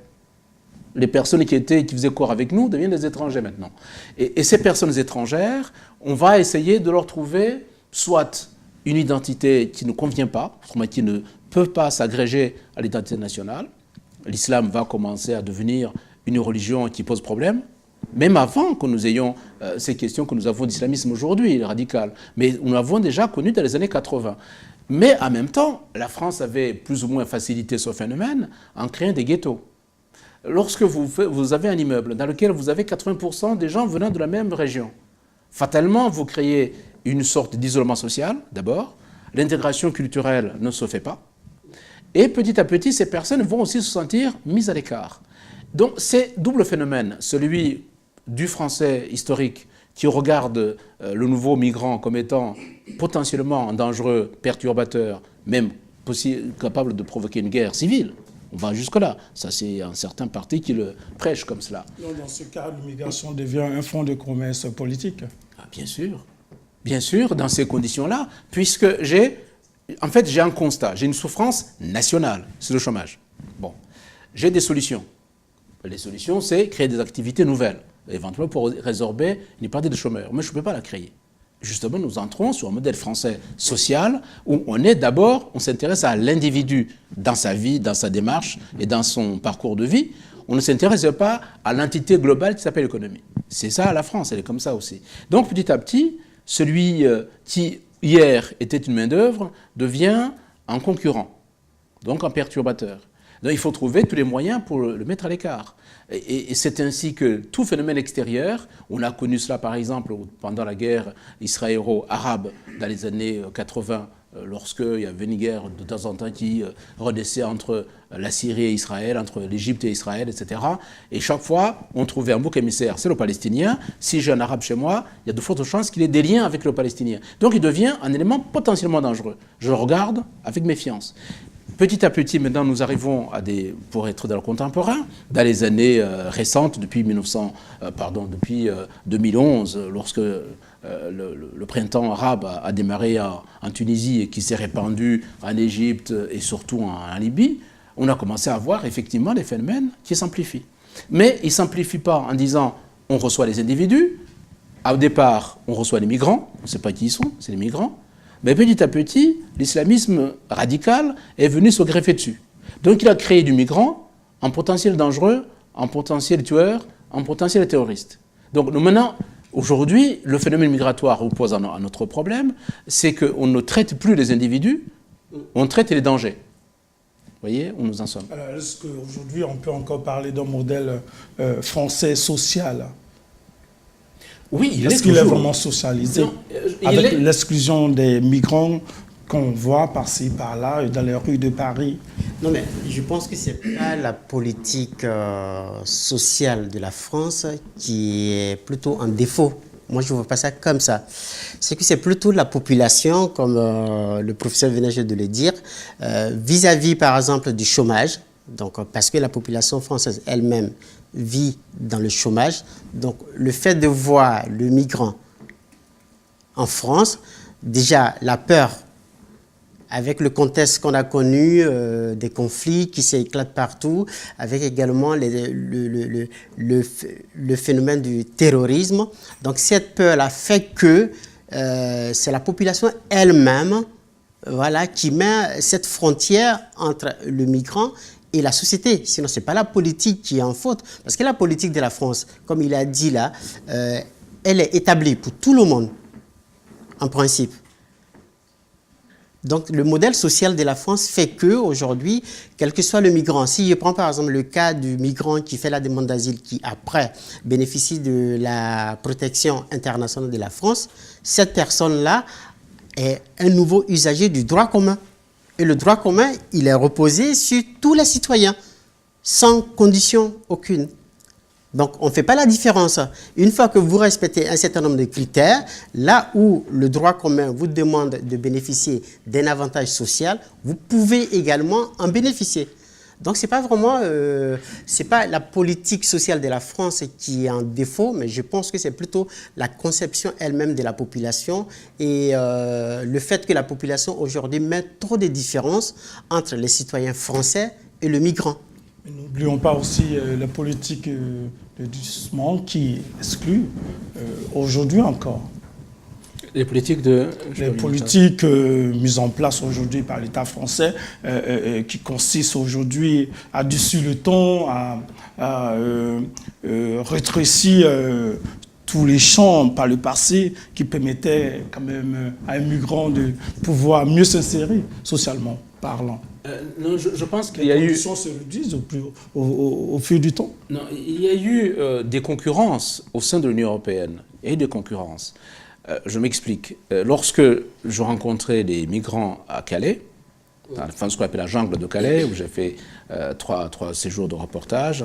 Les personnes qui faisaient corps avec nous deviennent des étrangers maintenant. Et ces personnes étrangères, on va essayer de leur trouver soit une identité qui ne convient pas, qui ne peut pas s'agréger à l'identité nationale. L'islam va commencer à devenir une religion qui pose problème, même avant que nous ayons ces questions que nous avons d'islamisme aujourd'hui, radical. Mais nous l'avons déjà connu dans les années 80. Mais en même temps, la France avait plus ou moins facilité ce phénomène en créant des ghettos. Lorsque vous avez un immeuble dans lequel vous avez 80% des gens venant de la même région, fatalement, vous créez une sorte d'isolement social, d'abord. L'intégration culturelle ne se fait pas. Et petit à petit, ces personnes vont aussi se sentir mises à l'écart. Donc c'est double phénomène, celui du français historique qui regarde le nouveau migrant comme étant potentiellement dangereux, perturbateur, même capable de provoquer une guerre civile. On va jusque-là. Ça, c'est un certain parti qui le prêche comme cela. Dans ce cas, l'immigration devient un fonds de commerce politique. Ah, bien sûr. Bien sûr, dans ces conditions-là, puisque j'ai un constat, j'ai une souffrance nationale, c'est le chômage. Bon, j'ai des solutions. Les solutions, c'est créer des activités nouvelles, éventuellement pour résorber une partie des chômeurs. Mais je ne peux pas la créer. Justement, nous entrons sur un modèle français social où on s'intéresse à l'individu dans sa vie, dans sa démarche et dans son parcours de vie. On ne s'intéresse pas à l'entité globale qui s'appelle l'économie. C'est ça la France, elle est comme ça aussi. Donc petit à petit, celui qui hier était une main-d'œuvre devient un concurrent, donc un perturbateur. Donc il faut trouver tous les moyens pour le mettre à l'écart. Et c'est ainsi que tout phénomène extérieur, on a connu cela par exemple pendant la guerre israélo-arabe dans les années 80, lorsqu'il y avait une guerre de temps en temps qui redescendait entre la Syrie et Israël, entre l'Égypte et Israël, etc. Et chaque fois, on trouvait un bouc émissaire, c'est le Palestinien. Si j'ai un Arabe chez moi, il y a de fortes chances qu'il ait des liens avec le Palestinien. Donc il devient un élément potentiellement dangereux. Je le regarde avec méfiance. Petit à petit, maintenant, nous arrivons à pour être dans le contemporain, dans les années récentes, depuis 2011, lorsque le printemps arabe a démarré en Tunisie et qui s'est répandu en Égypte et surtout en Libye, on a commencé à voir effectivement des phénomènes qui s'amplifient. Mais ils ne s'amplifient pas en disant on reçoit les individus. Au départ, on reçoit les migrants, on ne sait pas qui ils sont, c'est les migrants. Mais petit à petit, l'islamisme radical est venu se greffer dessus. Donc il a créé du migrant en potentiel dangereux, en potentiel tueur, en potentiel terroriste. Donc nous maintenant, aujourd'hui, le phénomène migratoire oppose à notre problème, c'est qu'on ne traite plus les individus, on traite les dangers. Vous voyez où nous en sommes. Alors, est-ce qu'aujourd'hui, on peut encore parler d'un modèle français social ? Oui, est-ce qu'il est vraiment socialisé avec l'exclusion des migrants qu'on voit par-ci, par-là, dans les rues de Paris? Non, mais je pense que ce n'est pas la politique sociale de la France qui est plutôt en défaut. Moi, je ne vois pas ça comme ça. C'est que c'est plutôt la population, comme le professeur venait de le dire, vis-à-vis, par exemple, du chômage. Donc, parce que la population française elle-même vit dans le chômage. Donc, le fait de voir le migrant en France, déjà, la peur, avec le contexte qu'on a connu, des conflits qui s'éclatent partout, avec également le phénomène du terrorisme. Donc, cette peur-là fait que c'est la population elle-même, voilà, qui met cette frontière entre le migrant et la société. Sinon, ce n'est pas la politique qui est en faute. Parce que la politique de la France, comme il a dit là, elle est établie pour tout le monde, en principe. Donc, le modèle social de la France fait qu'aujourd'hui, quel que soit le migrant, si je prends par exemple le cas du migrant qui fait la demande d'asile, qui après bénéficie de la protection internationale de la France, cette personne-là est un nouveau usager du droit commun. Et le droit commun, il est reposé sur tous les citoyens, sans condition aucune. Donc, on ne fait pas la différence. Une fois que vous respectez un certain nombre de critères, là où le droit commun vous demande de bénéficier d'un avantage social, vous pouvez également en bénéficier. Donc, ce n'est pas vraiment c'est pas la politique sociale de la France qui est en défaut, mais je pense que c'est plutôt la conception elle-même de la population et le fait que la population aujourd'hui met trop de différences entre les citoyens français et le migrant. N'oublions pas aussi la politique de doucement qui exclut aujourd'hui encore. Les politiques mises en place aujourd'hui par l'État français qui consistent aujourd'hui à dessus le ton, à rétrécir tous les champs par le passé qui permettaient quand même à un migrant de pouvoir mieux s'insérer socialement parlant. Non, je pense qu'il y a eu... Les conditions se réduisent au fil du temps. Non, il y a eu des concurrences au sein de l'Union européenne. Il y a eu des concurrences. Je m'explique. Lorsque je rencontrais des migrants à Calais, dans ce qu'on appelle la jungle de Calais, où j'ai fait trois séjours de reportage,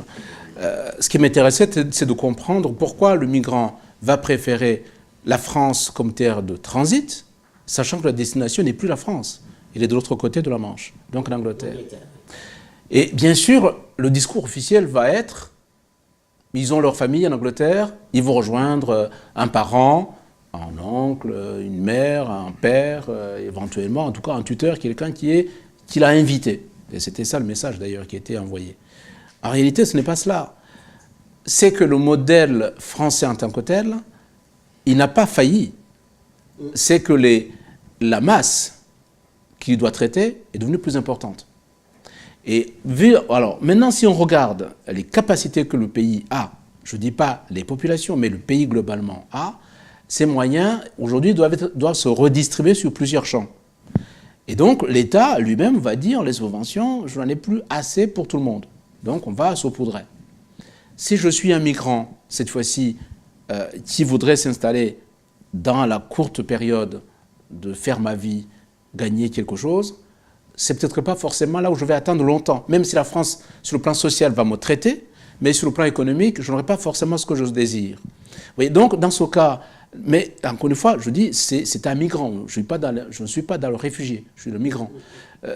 ce qui m'intéressait, c'est de comprendre pourquoi le migrant va préférer la France comme terre de transit, sachant que la destination n'est plus la France. Il est de l'autre côté de la Manche, donc l'Angleterre. Et bien sûr, le discours officiel va être, ils ont leur famille en Angleterre, ils vont rejoindre un parent, un oncle, une mère, un père, éventuellement, en tout cas un tuteur, quelqu'un qui l'a invité. Et c'était ça le message d'ailleurs qui était envoyé. En réalité, ce n'est pas cela. C'est que le modèle français en tant que tel, il n'a pas failli. C'est que la masse qu'il doit traiter est devenue plus importante. Et alors, maintenant, si on regarde les capacités que le pays a, je ne dis pas les populations, mais le pays globalement a, ces moyens, aujourd'hui, doivent se redistribuer sur plusieurs champs. Et donc, l'État lui-même va dire, les subventions, je n'en ai plus assez pour tout le monde. Donc, on va saupoudrer. Si je suis un migrant, cette fois-ci, qui voudrait s'installer dans la courte période de faire ma vie, gagner quelque chose, c'est peut-être pas forcément là où je vais attendre longtemps. Même si la France, sur le plan social, va me traiter, mais sur le plan économique, je n'aurai pas forcément ce que je désire. Vous voyez, donc, dans ce cas, mais encore une fois, je dis, c'est un migrant. Je ne suis pas dans le réfugié, je suis le migrant.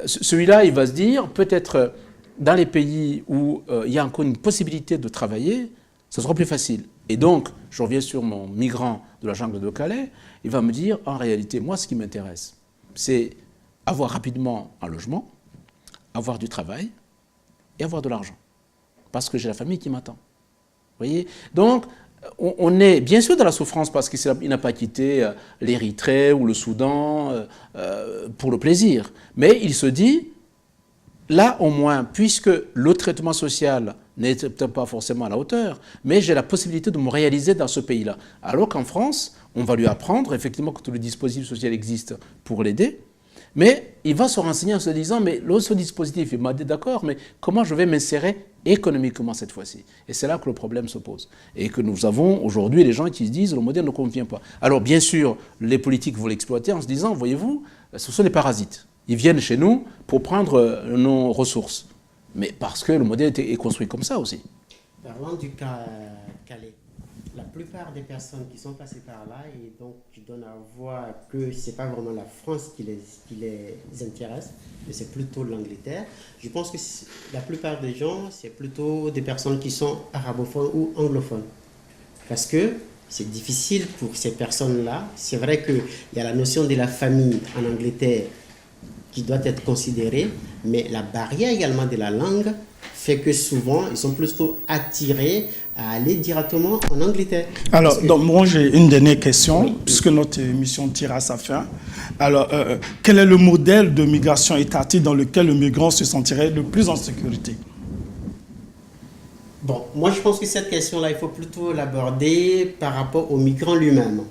Celui-là, il va se dire, peut-être dans les pays où il y a encore une possibilité de travailler, ce sera plus facile. Et donc, je reviens sur mon migrant de la jungle de Calais, il va me dire, en réalité, moi, ce qui m'intéresse, c'est avoir rapidement un logement, avoir du travail et avoir de l'argent. Parce que j'ai la famille qui m'attend. Vous voyez? Donc, on est bien sûr dans la souffrance parce qu'il n'a pas quitté l'Érythrée ou le Soudan pour le plaisir. Mais il se dit, là au moins, puisque le traitement social n'est peut-être pas forcément à la hauteur, mais j'ai la possibilité de me réaliser dans ce pays-là. Alors qu'en France, on va lui apprendre effectivement que tout le dispositif social existe pour l'aider, mais il va se renseigner en se disant, mais ce dispositif, il m'a dit d'accord, mais comment je vais m'insérer économiquement cette fois-ci? Et c'est là que le problème se pose. Et que nous avons aujourd'hui les gens qui se disent, le modèle ne convient pas. Alors bien sûr, les politiques vont l'exploiter en se disant, voyez-vous, ce sont des parasites. Ils viennent chez nous pour prendre nos ressources. Mais parce que le modèle est construit comme ça aussi. Parlant du cas Calais, la plupart des personnes qui sont passées par là, et donc qui donnent à voir que ce n'est pas vraiment la France qui les intéresse, mais c'est plutôt l'Angleterre. Je pense que la plupart des gens, c'est plutôt des personnes qui sont arabophones ou anglophones. Parce que c'est difficile pour ces personnes-là. C'est vrai qu'il y a la notion de la famille en Angleterre qui doit être considérée, mais la barrière également de la langue fait que souvent, ils sont plutôt attirés à aller directement en Angleterre. Alors, donc, moi, j'ai une dernière question, puisque notre émission tire à sa fin. Alors, quel est le modèle de migration étatique dans lequel le migrant se sentirait le plus en sécurité? Bon, moi, je pense que cette question-là, il faut plutôt l'aborder par rapport au migrant lui-même.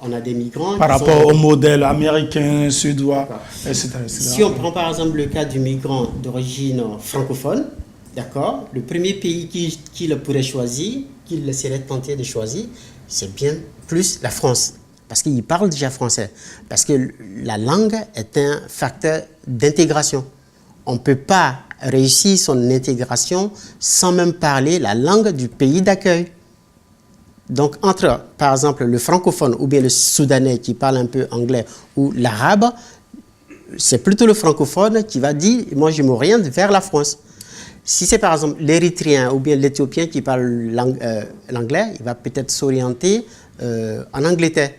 On a des migrants par rapport au modèle américain, suédois, etc., etc. Si on prend par exemple le cas du migrant d'origine francophone, d'accord, le premier pays qu'il pourrait choisir, qu'il serait tenté de choisir, c'est bien plus la France. Parce qu'il parle déjà français. Parce que la langue est un facteur d'intégration. On ne peut pas réussir son intégration sans même parler la langue du pays d'accueil. Donc, entre, par exemple, le francophone ou bien le soudanais qui parle un peu anglais ou l'arabe, c'est plutôt le francophone qui va dire « moi, je m'oriente vers la France ». Si c'est par exemple l'érythréen ou bien l'éthiopien qui parle l'anglais, il va peut-être s'orienter en Angleterre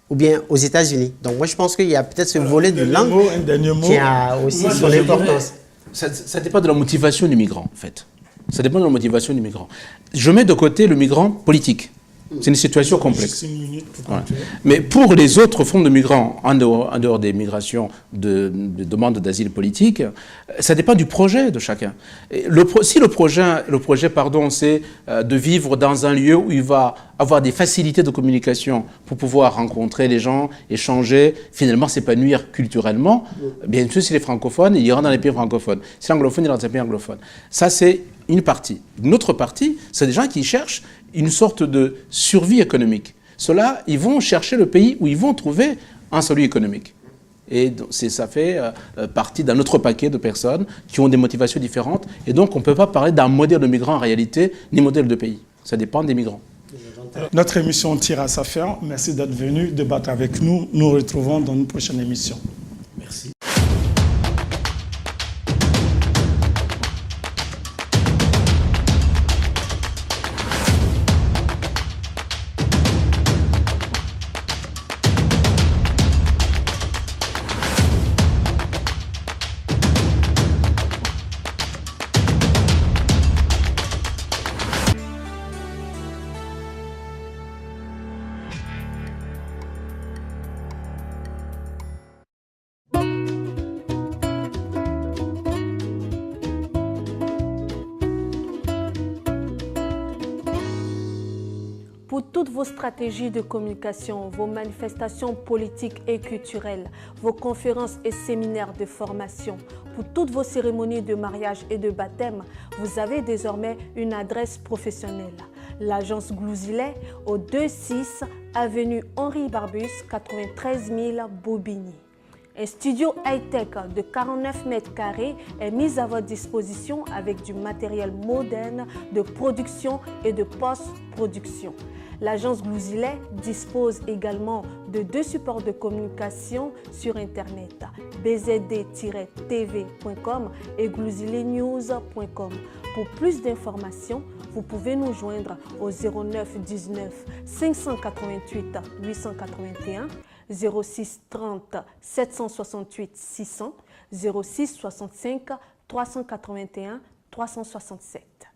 ou bien aux États-Unis. Donc, moi, je pense qu'il y a peut-être ce volet de langue qui a aussi son importance. Ça dépend de la motivation du migrant, en fait. Ça dépend de la motivation du migrant. Je mets de côté le migrant politique. C'est une situation complexe. Voilà. Mais pour les autres formes de migrants, en dehors des migrations de demande d'asile politique, ça dépend du projet de chacun. Si le projet, c'est de vivre dans un lieu où il va avoir des facilités de communication pour pouvoir rencontrer les gens, échanger, finalement s'épanouir culturellement, bien sûr, si les francophones, il ira dans les pays francophones. Si l'anglophone, il ira dans les pays anglophones. Ça, c'est une partie. Une autre partie, c'est des gens qui cherchent une sorte de survie économique. Ceux-là, ils vont chercher le pays où ils vont trouver un salut économique. Et ça fait partie d'un autre paquet de personnes qui ont des motivations différentes. Et donc, on ne peut pas parler d'un modèle de migrant en réalité, ni modèle de pays. Ça dépend des migrants. Notre émission tire à sa fin. Merci d'être venu débattre avec nous. Nous nous retrouvons dans une prochaine émission. Merci. Pour toutes vos stratégies de communication, vos manifestations politiques et culturelles, vos conférences et séminaires de formation, pour toutes vos cérémonies de mariage et de baptême, vous avez désormais une adresse professionnelle. L'agence Glouzilet au 26 avenue Henri Barbus, 93 000 Bobigny. Un studio high-tech de 49 mètres carrés est mis à votre disposition avec du matériel moderne de production et de post-production. L'agence Glouzilet dispose également de 2 supports de communication sur Internet, bzd-tv.com et glouziletnews.com. Pour plus d'informations, vous pouvez nous joindre au 09 19 588 881, 06 30 768 600, 06 65 381 367.